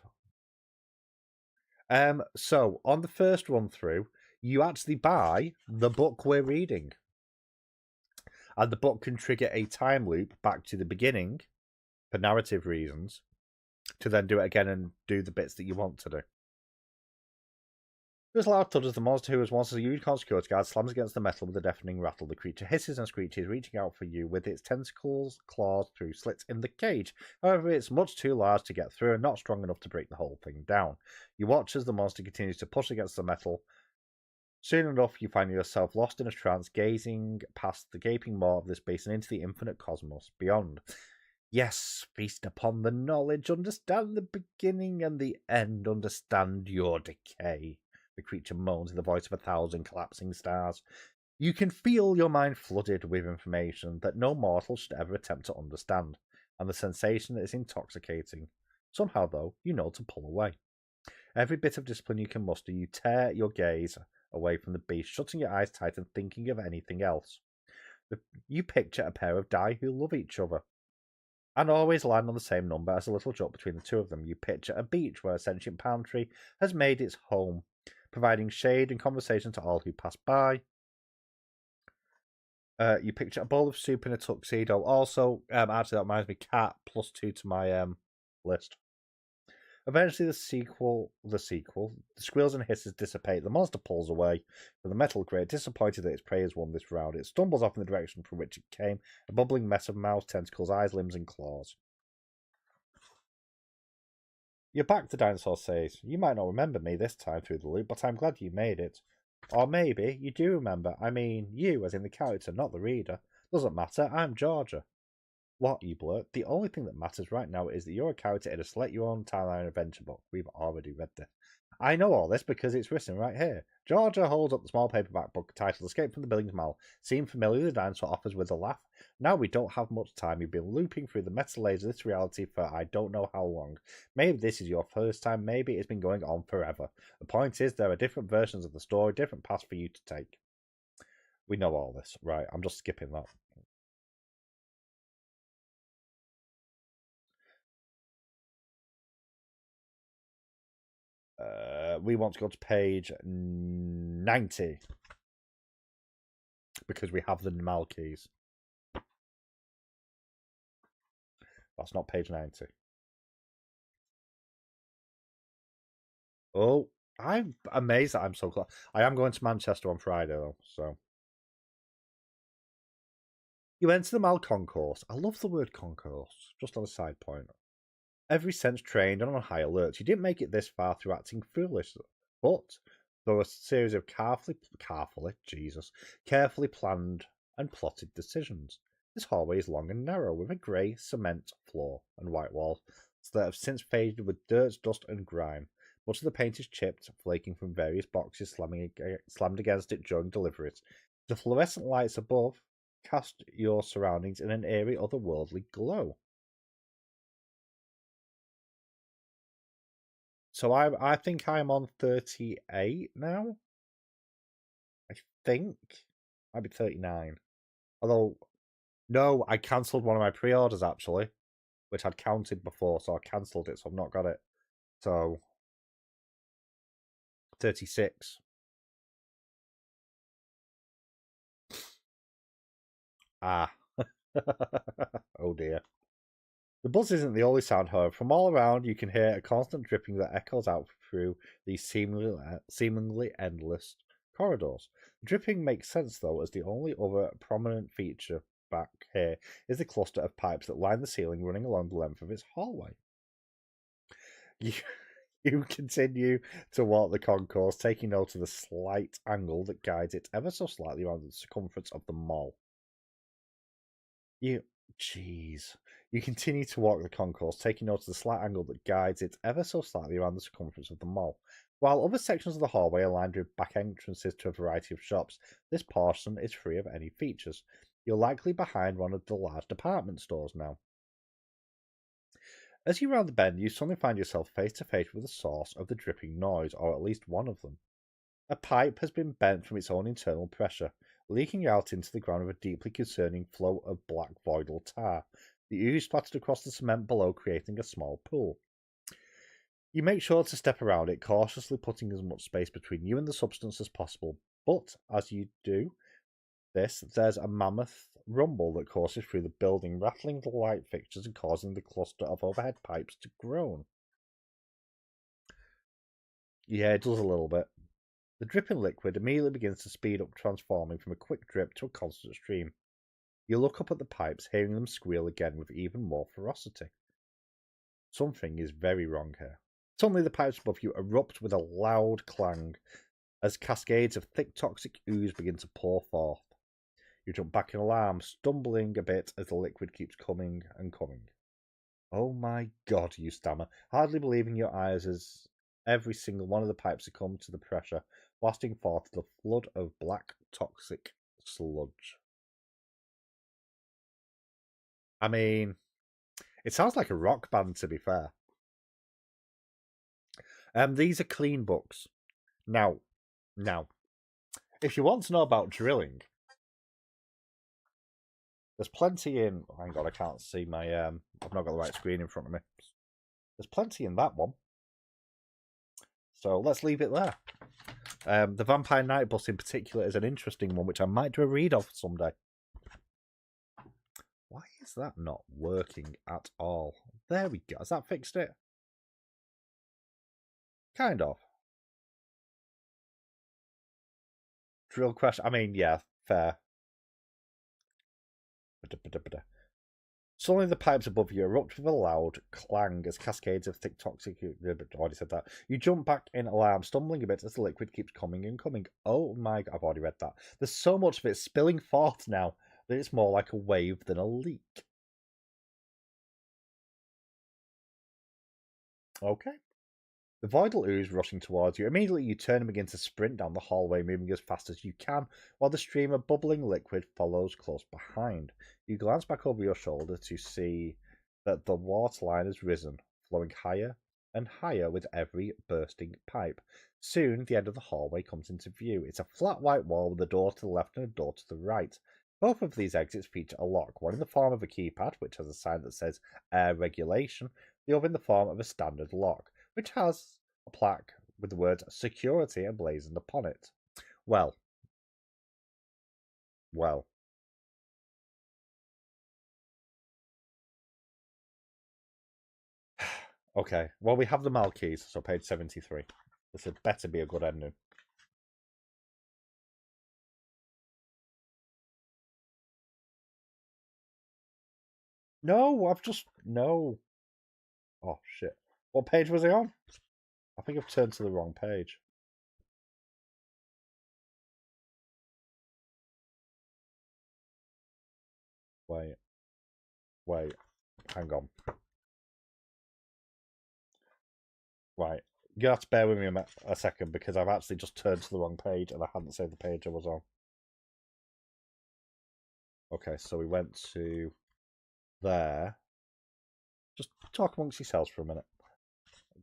So, on the first run through, you actually buy the book we're reading. And the book can trigger a time loop back to the beginning, for narrative reasons, to then do it again and do the bits that you want to do. There's a loud thud as the monster who was once a unicorn security guard slams against the metal with a deafening rattle. The creature hisses and screeches, reaching out for you with its tentacles claws through slits in the cage. However, it's much too large to get through and not strong enough to break the whole thing down. You watch as the monster continues to push against the metal. Soon enough, you find yourself lost in a trance, gazing past the gaping maw of this beast and into the infinite cosmos beyond. Yes, feast upon the knowledge, understand the beginning and the end, understand your decay. The creature moans in the voice of 1,000 collapsing stars. You can feel your mind flooded with information that no mortal should ever attempt to understand, and the sensation is intoxicating. Somehow, though, you know to pull away. Every bit of discipline you can muster, you tear your gaze away from the beast, shutting your eyes tight and thinking of anything else. You picture a pair of die who love each other, and always land on the same number as a little jump between the two of them. You picture a beach where a sentient palm tree has made its home, providing shade and conversation to all who pass by. You picture a bowl of soup in a tuxedo. Also, actually, that reminds me, cat +2 to my list. Eventually, the squeals and hisses dissipate. The monster pulls away from the metal grate, disappointed that its prey has won this round. It stumbles off in the direction from which it came, a bubbling mess of mouth, tentacles, eyes, limbs, and claws. You're back, the dinosaur says. You might not remember me this time through the loop, but I'm glad you made it. Or maybe you do remember. I mean, you, as in the character, not the reader. Doesn't matter, I'm Georgia. What, you blurt? The only thing that matters right now is that you're a character in a select your own timeline adventure book. We've already read this. I know all this because it's written right here. Georgia holds up the small paperback book titled Escape from the Billings Mall. Seem familiar? The dinosaur offers with a laugh. Now we don't have much time. You've been looping through the metal layers of this reality for I don't know how long. Maybe this is your first time. Maybe it's been going on forever. The point is there are different versions of the story, different paths for you to take. We know all this. Right, I'm just skipping that. We want to go to page 90 because we have the Mal keys. That's not page 90. Oh, I'm amazed that I'm so close. I am going to Manchester on Friday, though, so. You enter the Mal concourse. I love the word concourse, just on a side point. Every sense trained and on high alert. You didn't make it this far through acting foolish, but there were a series of carefully planned and plotted decisions. This hallway is long and narrow, with a grey cement floor and white walls that have since faded with dirt, dust, and grime. Much of the paint is chipped, flaking from various boxes slammed against it during deliveries. The fluorescent lights above cast your surroundings in an eerie, otherworldly glow. So I think I'm on 38 now. I think might be 39. Although no, I cancelled one of my pre-orders actually, which I'd counted before, so I cancelled it, so I've not got it. So 36. Ah. Oh dear. The buzz isn't the only sound, however. From all around, you can hear a constant dripping that echoes out through these seemingly endless corridors. The dripping makes sense, though, as the only other prominent feature back here is the cluster of pipes that line the ceiling running along the length of its hallway. You continue to walk the concourse, taking note of the slight angle that guides it ever so slightly around the circumference of the mall. You continue to walk the concourse, taking note of the slight angle that guides it ever so slightly around the circumference of the mall. While other sections of the hallway are lined with back entrances to a variety of shops, this portion is free of any features. You're likely behind one of the large department stores now. As you round the bend, you suddenly find yourself face to face with the source of the dripping noise, or at least one of them. A pipe has been bent from its own internal pressure, leaking out into the ground with a deeply concerning flow of black voidal tar. The ooze splattered across the cement below, creating a small pool. You make sure to step around it, cautiously putting as much space between you and the substance as possible. But as you do this, there's a mammoth rumble that courses through the building, rattling the light fixtures and causing the cluster of overhead pipes to groan. Yeah, it does a little bit. The dripping liquid immediately begins to speed up, transforming from a quick drip to a constant stream. You look up at the pipes, hearing them squeal again with even more ferocity. Something is very wrong here. Suddenly the pipes above you erupt with a loud clang as cascades of thick toxic ooze begin to pour forth. You jump back in alarm, stumbling a bit as the liquid keeps coming and coming. Oh my god, you stammer, hardly believing your eyes as every single one of the pipes succumb to the pressure, blasting forth the flood of black toxic sludge. I mean, it sounds like a rock band, to be fair. These are clean books. Now, if you want to know about drilling, there's plenty in. Oh, hang on, I can't see my. I've not got the right screen in front of me. There's plenty in that one. So let's leave it there. The Vampire Night Bus in particular is an interesting one, which I might do a read of someday. Why is that not working at all? There we go. Has that fixed it? Kind of. Drill crash. I mean, yeah, fair. Suddenly the pipes above you erupt with a loud clang as cascades of thick toxic... I already said that. You jump back in alarm, stumbling a bit as the liquid keeps coming and coming. Oh my... I've already read that. There's so much of it spilling forth now that it's more like a wave than a leak. Okay. The vital ooze rushing towards you. Immediately you turn and begin to sprint down the hallway, moving as fast as you can, while the stream of bubbling liquid follows close behind. You glance back over your shoulder to see that the waterline has risen, flowing higher and higher with every bursting pipe. Soon the end of the hallway comes into view. It's a flat white wall with a door to the left and a door to the right. Both of these exits feature a lock, one in the form of a keypad, which has a sign that says air regulation, the other in the form of a standard lock, which has a plaque with the words security emblazoned upon it. Well. Okay. Well, we have the Malkeys, so page 73. This had better be a good ending. No, I've just... No. Oh, shit. What page was he on? I think I've turned to the wrong page. Wait. Hang on. Right. You have to bear with me a second because I've actually just turned to the wrong page and I hadn't saved the page I was on. Okay, so we went to there. Just talk amongst yourselves for a minute.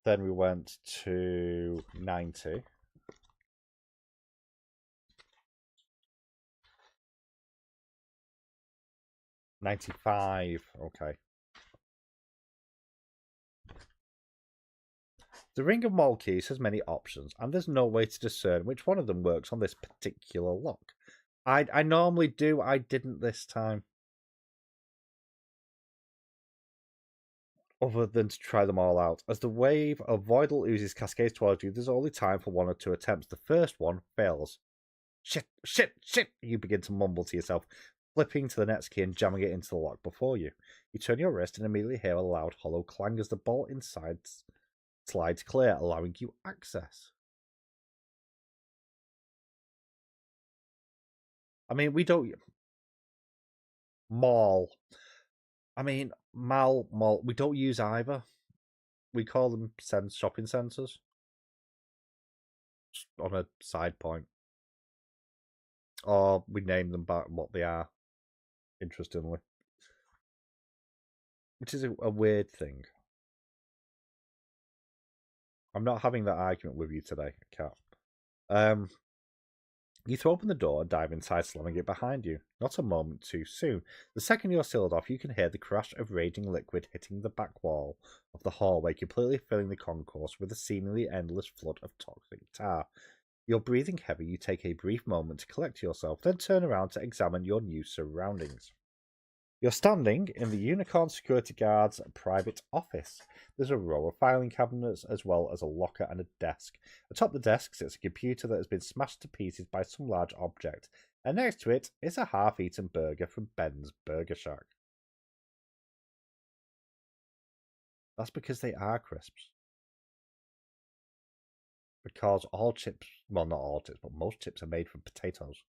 Then we went to 90. $95. Okay. The Ring of Malkeys has many options, and there's no way to discern which one of them works on this particular lock. I normally do. I didn't this time. Other than to try them all out. As the wave of voidal oozes cascades towards you, there's only time for one or two attempts. The first one fails. Shit! You begin to mumble to yourself, flipping to the next key and jamming it into the lock before you. You turn your wrist and immediately hear a loud hollow clang as the bolt inside slides clear, allowing you access. I mean, we don't... Mall. I mean, mall. We don't use either. We call them shopping centres. Just on a side point. Or we name them by what they are, interestingly. Which is a weird thing. I'm not having that argument with you today, Cat. You throw open the door and dive inside, slamming it behind you. Not a moment too soon. The second you're sealed off, you can hear the crash of raging liquid hitting the back wall of the hallway, completely filling the concourse with a seemingly endless flood of toxic tar. You're breathing heavy. You take a brief moment to collect yourself, then turn around to examine your new surroundings. You're standing in the Unicorn Security Guard's private office. There's a row of filing cabinets as well as a locker and a desk. Atop the desk sits a computer that has been smashed to pieces by some large object, and next to it is a half-eaten burger from Ben's Burger Shack. That's because they are crisps. Because all chips, well, not all chips, but most chips are made from potatoes.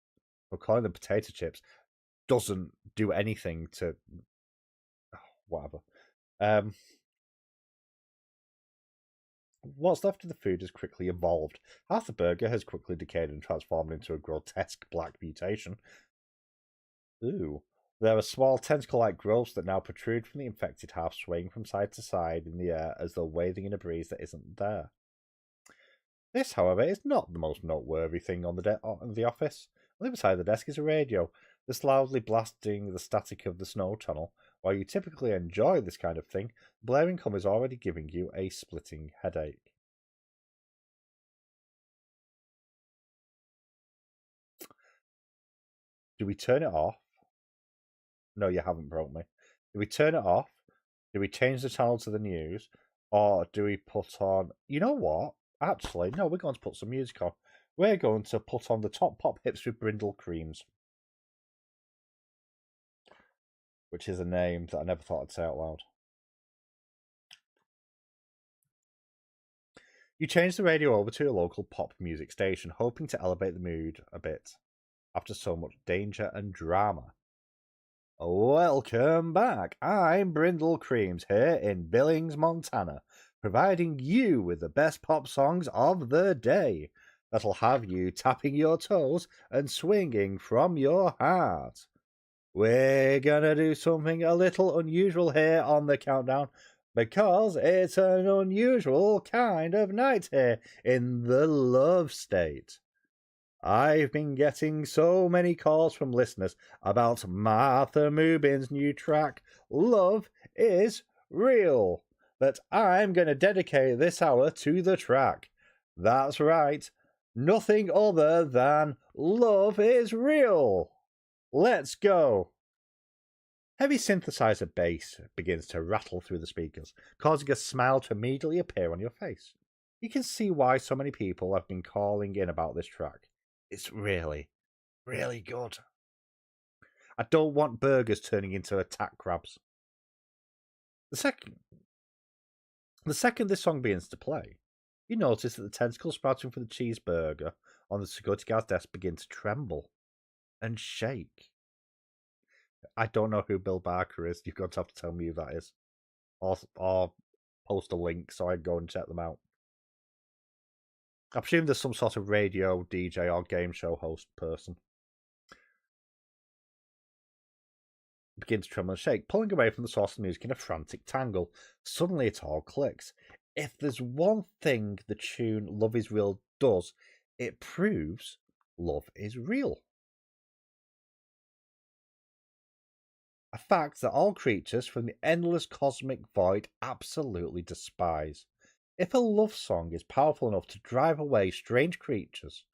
We're calling them potato chips. Doesn't do anything to... whatever. What's left of the food has quickly evolved. Half the burger has quickly decayed and transformed into a grotesque black mutation. Ooh. There are small tentacle-like growths that now protrude from the infected half, swaying from side to side in the air as though waving in a breeze that isn't there. This, however, is not the most noteworthy thing on the office. On the other side of the desk is a radio, that's loudly blasting the static of the snow tunnel. While you typically enjoy this kind of thing, the blaring hum is already giving you a splitting headache. Do we turn it off? No, you haven't broke me. Do we turn it off? Do we change the channel to the news? Or do we put on... You know what? Actually, no, we're going to put some music on. We're going to put on the top pop hits with brindle creams. Which is a name that I never thought I'd say out loud. You change the radio over to a local pop music station, hoping to elevate the mood a bit after so much danger and drama. Welcome back. I'm Brindle Creams here in Billings, Montana, providing you with the best pop songs of the day that'll have you tapping your toes and swinging from your heart. We're gonna do something a little unusual here on the countdown because it's an unusual kind of night here in the love state. I've been getting so many calls from listeners about Martha Mubin's new track, Love is Real, that I'm going to dedicate this hour to the track. That's right, nothing other than Love is Real. Let's go. Heavy synthesizer bass begins to rattle through the speakers, causing a smile to immediately appear on your face. You can see why so many people have been calling in about this track. It's really, really good. I don't want burgers turning into attack crabs. The second this song begins to play, you notice that the tentacles sprouting from the cheeseburger on the security guard's desk begin to tremble and shake. I don't know who Bill Barker is. You're going to have to tell me who that is. Or post a link so I can go and check them out. I presume there's some sort of radio DJ or game show host person. Begin to tremble and shake, pulling away from the source of the music in a frantic tangle. Suddenly it all clicks. If there's one thing the tune Love is Real does, it proves love is real. A fact that all creatures from the endless cosmic void absolutely despise. If a love song is powerful enough to drive away strange creatures,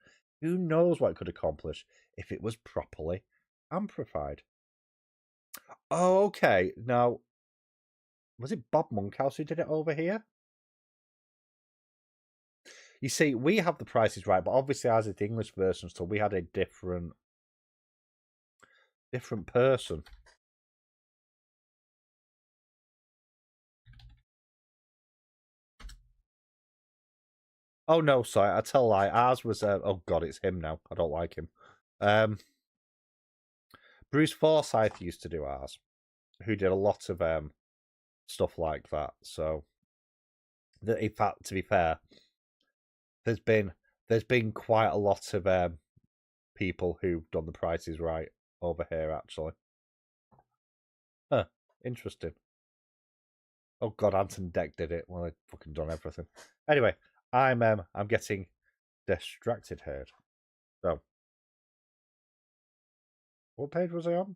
who knows what it could accomplish if it was properly amplified? Oh, okay. Now, was it Bob Monkhouse who did it over here? You see, we have the prices right, but obviously as it's the English version, so we had a different person. Oh no, sorry, I tell a lie. Ours was oh god, it's him now. I don't like him. Bruce Forsyth used to do ours, who did a lot of stuff like that. So, in fact, to be fair, there's been quite a lot of people who've done the prices right over here, actually. Huh, interesting. Oh god, Anton Deck did it. Well, they've fucking done everything. Anyway, I'm getting distracted here. So, what page was I on?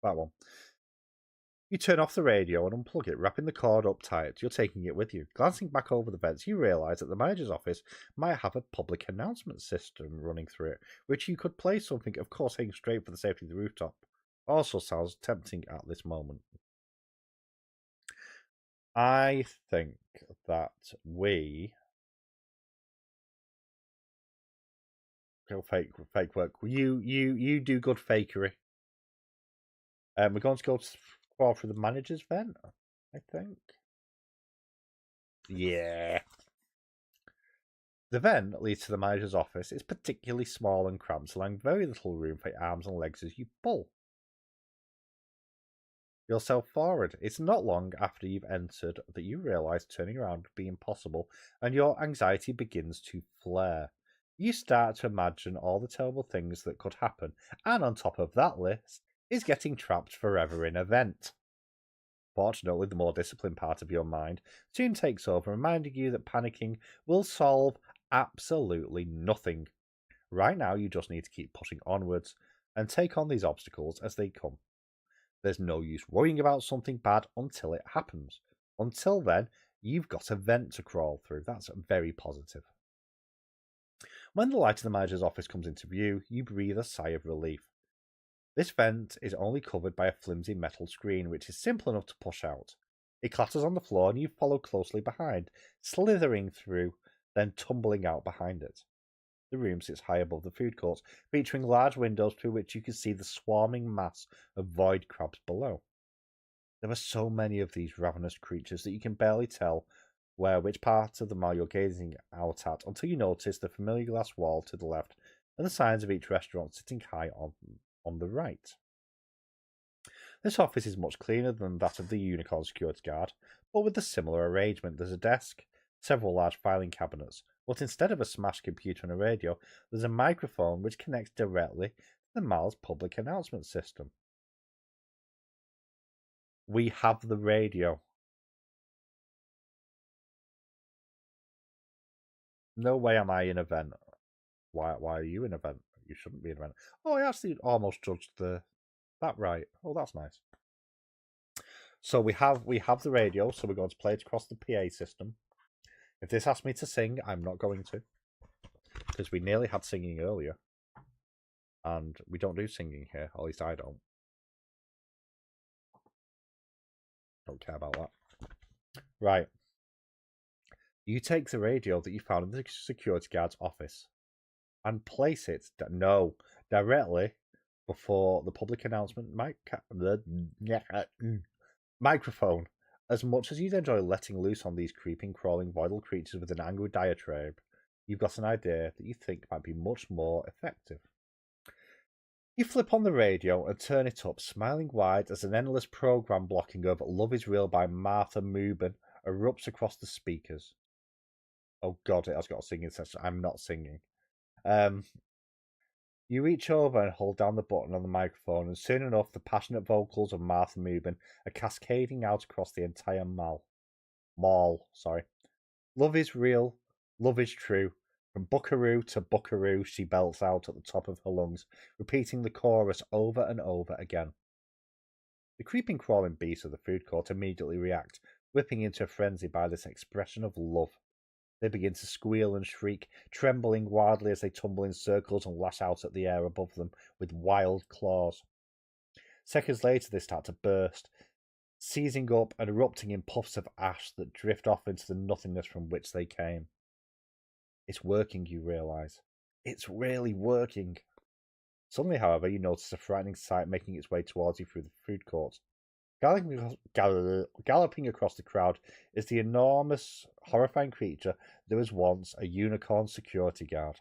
That one. You turn off the radio and unplug it, wrapping the cord up tight. You're taking it with you. Glancing back over the vents, you realise that the manager's office might have a public announcement system running through it, which you could play something, of course, heading straight for the safety of the rooftop. Also sounds tempting at this moment. I think that we go fake work. You do good fakery. We're going to go through the manager's vent, I think. Yeah. The vent leads to the manager's office. It's particularly small and cramped, allowing very little room for your arms and legs as you pull yourself forward. It's not long after you've entered that you realise turning around would be impossible, and your anxiety begins to flare. You start to imagine all the terrible things that could happen, and on top of that list is getting trapped forever in a vent. Fortunately, the more disciplined part of your mind soon takes over, reminding you that panicking will solve absolutely nothing. Right now, you just need to keep pushing onwards and take on these obstacles as they come. There's no use worrying about something bad until it happens. Until then, you've got a vent to crawl through. That's very positive. When the light of the manager's office comes into view, you breathe a sigh of relief. This vent is only covered by a flimsy metal screen, which is simple enough to push out. It clatters on the floor and you follow closely behind, slithering through, then tumbling out behind it. The room sits high above the food court, featuring large windows through which you can see the swarming mass of void crabs below. There are so many of these ravenous creatures that you can barely tell which part of the mall you're gazing out at until you notice the familiar glass wall to the left and the signs of each restaurant sitting high on the right. This office is much cleaner than that of the Unicorn security guard, but with a similar arrangement. There's a desk, several large filing cabinets, but instead of a smashed computer and a radio, there's a microphone which connects directly to the mall's public announcement system. We have the radio. No way am I in event. Why are you in event? You shouldn't be in event. Oh, I actually almost judged that right. Oh, that's nice. So we have the radio, so we're going to play it across the PA system. If this asks me to sing, I'm not going to. Because we nearly had singing earlier. And we don't do singing here, or at least I don't. Don't care about that. Right. You take the radio that you found in the security guard's office and place it, directly before the public announcement microphone. As much as you'd enjoy letting loose on these creeping, crawling, voidal creatures with an angry diatribe, you've got an idea that you think might be much more effective. You flip on the radio and turn it up, smiling wide as an endless program blocking of Love Is Real by Martha Mubin erupts across the speakers. Oh god, it has got a singing session. I'm not singing. You reach over and hold down the button on the microphone, and soon enough the passionate vocals of Martha Mubin are cascading out across the entire mall. Love is real, love is true. From buckaroo to buckaroo, she belts out at the top of her lungs, repeating the chorus over and over again. The creeping, crawling beasts of the food court immediately react, whipping into a frenzy by this expression of love. They begin to squeal and shriek, trembling wildly as they tumble in circles and lash out at the air above them with wild claws. Seconds later, they start to burst, seizing up and erupting in puffs of ash that drift off into the nothingness from which they came. It's working, you realise. It's really working. Suddenly, however, you notice a frightening sight making its way towards you through the food court. Galloping across the crowd is the enormous, horrifying creature that was once a unicorn security guard.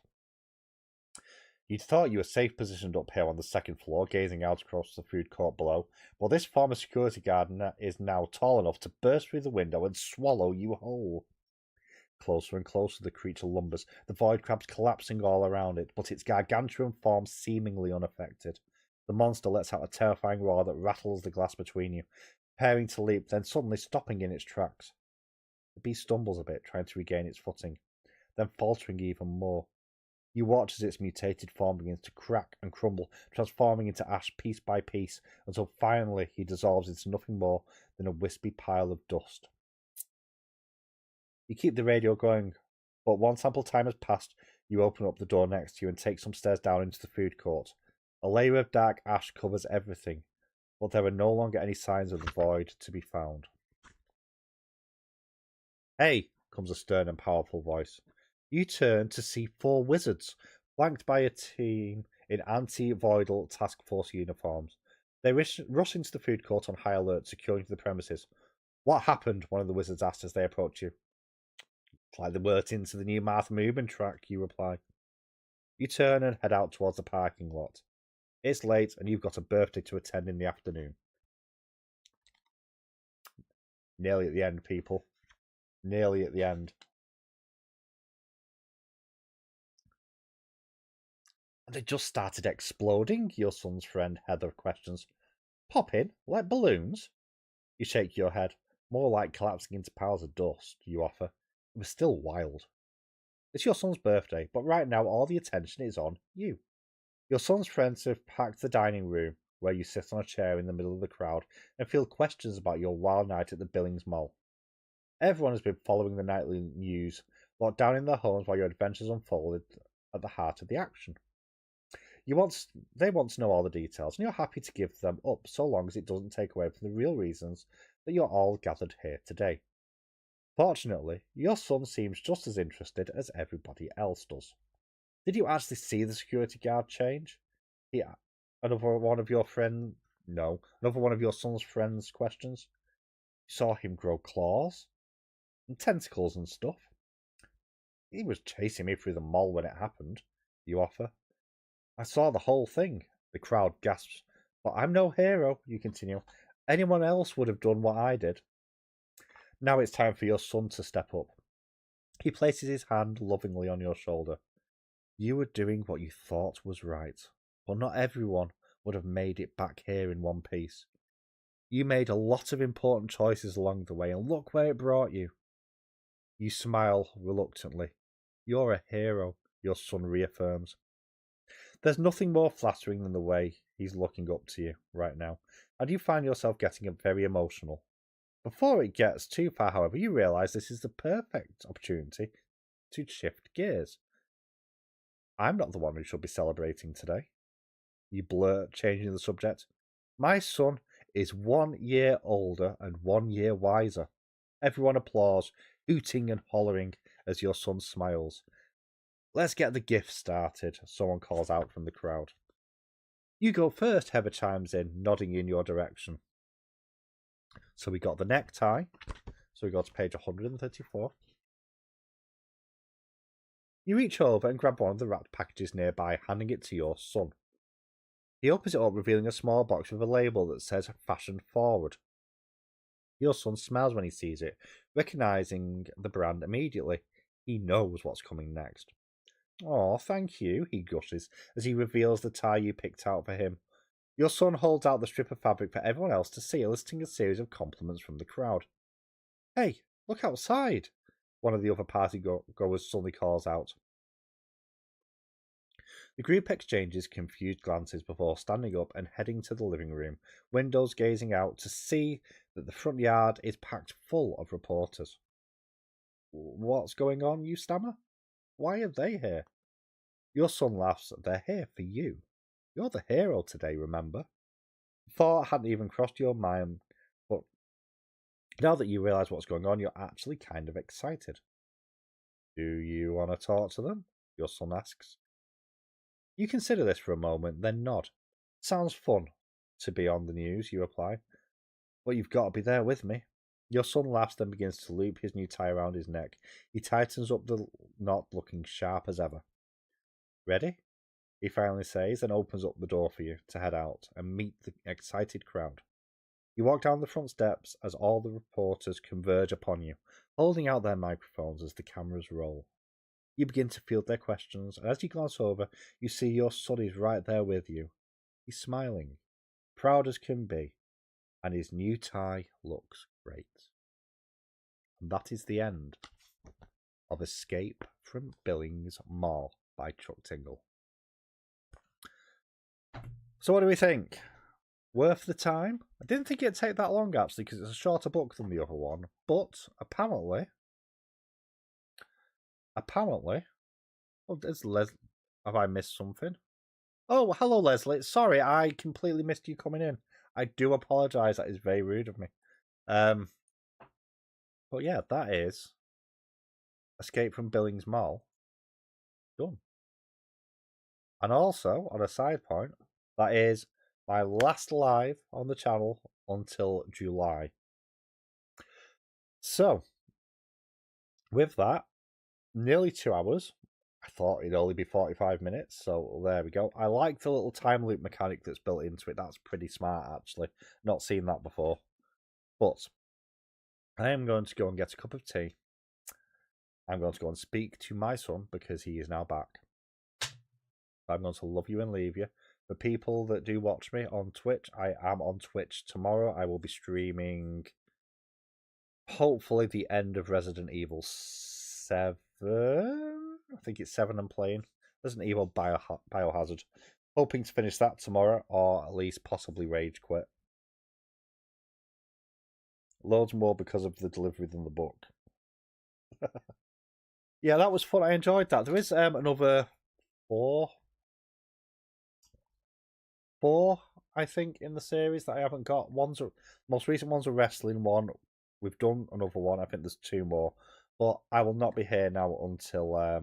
You'd thought you were safe positioned up here on the second floor, gazing out across the food court below, but this former security guard is now tall enough to burst through the window and swallow you whole. Closer and closer the creature lumbers, the void crabs collapsing all around it, but its gargantuan form seemingly unaffected. The monster lets out a terrifying roar that rattles the glass between you, preparing to leap, then suddenly stopping in its tracks. The beast stumbles a bit, trying to regain its footing, then faltering even more. You watch as its mutated form begins to crack and crumble, transforming into ash piece by piece, until finally he dissolves into nothing more than a wispy pile of dust. You keep the radio going, but once ample time has passed, you open up the door next to you and take some stairs down into the food court. A layer of dark ash covers everything, but there are no longer any signs of the void to be found. Hey, comes a stern and powerful voice. You turn to see 4 wizards, flanked by a team in anti-voidal task force uniforms. They rush into the food court on high alert, securing the premises. What happened? One of the wizards asked as they approach you. It's like they weren't into the new Martha Mubin track, you reply. You turn and head out towards the parking lot. It's late and you've got a birthday to attend in the afternoon. Nearly at the end, people. Nearly at the end. They just started exploding, your son's friend Heather questions. Popping? Like balloons? You shake your head. More like collapsing into piles of dust, you offer. It was still wild. It's your son's birthday, but right now all the attention is on you. Your son's friends have packed the dining room, where you sit on a chair in the middle of the crowd and field questions about your wild night at the Billings Mall. Everyone has been following the nightly news, locked down in their homes while your adventures unfolded at the heart of the action. They want to know all the details, and you're happy to give them up so long as it doesn't take away from the real reasons that you're all gathered here today. Fortunately, your son seems just as interested as everybody else does. Did you actually see the security guard change? Yeah. Another one of your son's friends questions. You saw him grow claws and tentacles and stuff. He was chasing me through the mall when it happened, you offer. I saw the whole thing. The crowd gasps. But I'm no hero, you continue. Anyone else would have done what I did. Now it's time for your son to step up. He places his hand lovingly on your shoulder. You were doing what you thought was right, but not everyone would have made it back here in one piece. You made a lot of important choices along the way, and look where it brought you. You smile reluctantly. You're a hero, your son reaffirms. There's nothing more flattering than the way he's looking up to you right now, and you find yourself getting very emotional. Before it gets too far, however, you realise this is the perfect opportunity to shift gears. I'm not the one who should be celebrating today. You blurt, changing the subject. My son is 1 year older and 1 year wiser. Everyone applauds, hooting and hollering as your son smiles. Let's get the gift started, someone calls out from the crowd. You go first, Heather chimes in, nodding in your direction. So we got the necktie. So we go to page 134. You reach over and grab one of the wrapped packages nearby, handing it to your son. He opens it up, revealing a small box with a label that says Fashion Forward. Your son smiles when he sees it, recognizing the brand immediately. He knows what's coming next. Oh, thank you, he gushes as he reveals the tie you picked out for him. Your son holds out the strip of fabric for everyone else to see, eliciting a series of compliments from the crowd. Hey, look outside, one of the other party goers suddenly calls out. The group exchanges confused glances before standing up and heading to the living room, windows gazing out to see that the front yard is packed full of reporters. What's going on, you stammer? Why are they here? Your son laughs. They're here for you. You're the hero today, remember? The thought hadn't even crossed your mind, but now that you realise what's going on, you're actually kind of excited. Do you want to talk to them? Your son asks. You consider this for a moment, then nod. Sounds fun to be on the news, you reply. But you've got to be there with me. Your son laughs, then begins to loop his new tie around his neck. He tightens up the knot, looking sharp as ever. Ready? He finally says, and opens up the door for you to head out and meet the excited crowd. You walk down the front steps as all the reporters converge upon you, holding out their microphones as the cameras roll. You begin to field their questions, and as you glance over, you see your son is right there with you. He's smiling, proud as can be, and his new tie looks great. And that is the end of Escape from Billings Mall by Chuck Tingles. So what do we think? Worth the time? I didn't think it'd take that long, actually, because it's a shorter book than the other one. But apparently, oh, there's have I missed something? Oh, hello, Leslie. Sorry, I completely missed you coming in. I do apologise. That is very rude of me. But yeah, that is Escape from Billings Mall. Done. And also, on a side point, that is my last live on the channel until July. So, with that, nearly 2 hours. I thought it'd only be 45 minutes, so there we go. I like the little time loop mechanic that's built into it. That's pretty smart, actually. Not seen that before. But I am going to go and get a cup of tea. I'm going to go and speak to my son because he is now back. I'm going to love you and leave you. For people that do watch me on Twitch, I am on Twitch tomorrow. I will be streaming, hopefully, the end of Resident Evil 7. I think it's 7 I'm playing. Resident Evil Biohazard. Hoping to finish that tomorrow, or at least possibly rage quit. Loads more because of the delivery than the book. Yeah, that was fun. I enjoyed that. There is another four I think, in the series that I haven't got. Most recent one's a wrestling one. We've done another one. I think there's 2 more. But I will not be here now until I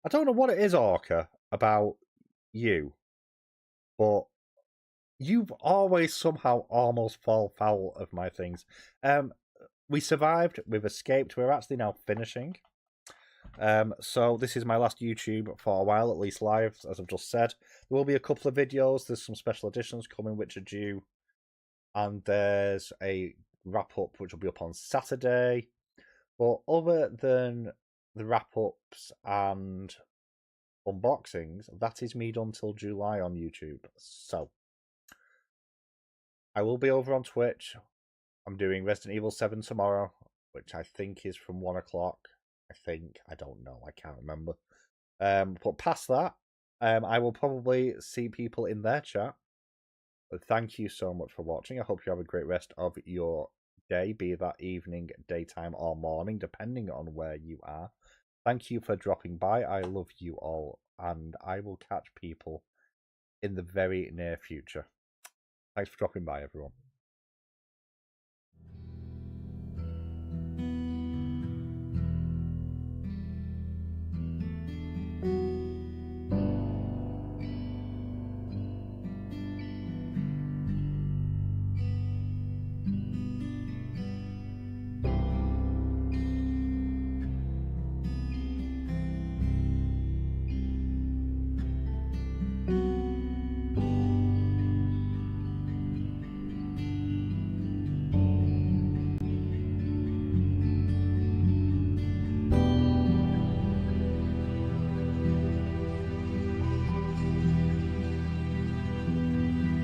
don't know what it is, Orca, about you, but you've always somehow almost fall foul of my things. We survived. We've escaped. We're actually now finishing. So this is my last YouTube for a while, at least live, as I've just said. There will be a couple of videos. There's some special editions coming which are due, and there's a wrap up which will be up on Saturday. But other than the wrap ups and unboxings, that is me done till July on YouTube. So I will be over on Twitch. I'm doing Resident Evil 7 tomorrow, which I think is from 1 o'clock. I don't know. I can't remember. But past that, I will probably see people in their chat. But thank you so much for watching. I hope you have a great rest of your day, be that evening, daytime, or morning, depending on where you are. Thank you for dropping by. I love you all, and I will catch people in the very near future. Thanks for dropping by, everyone.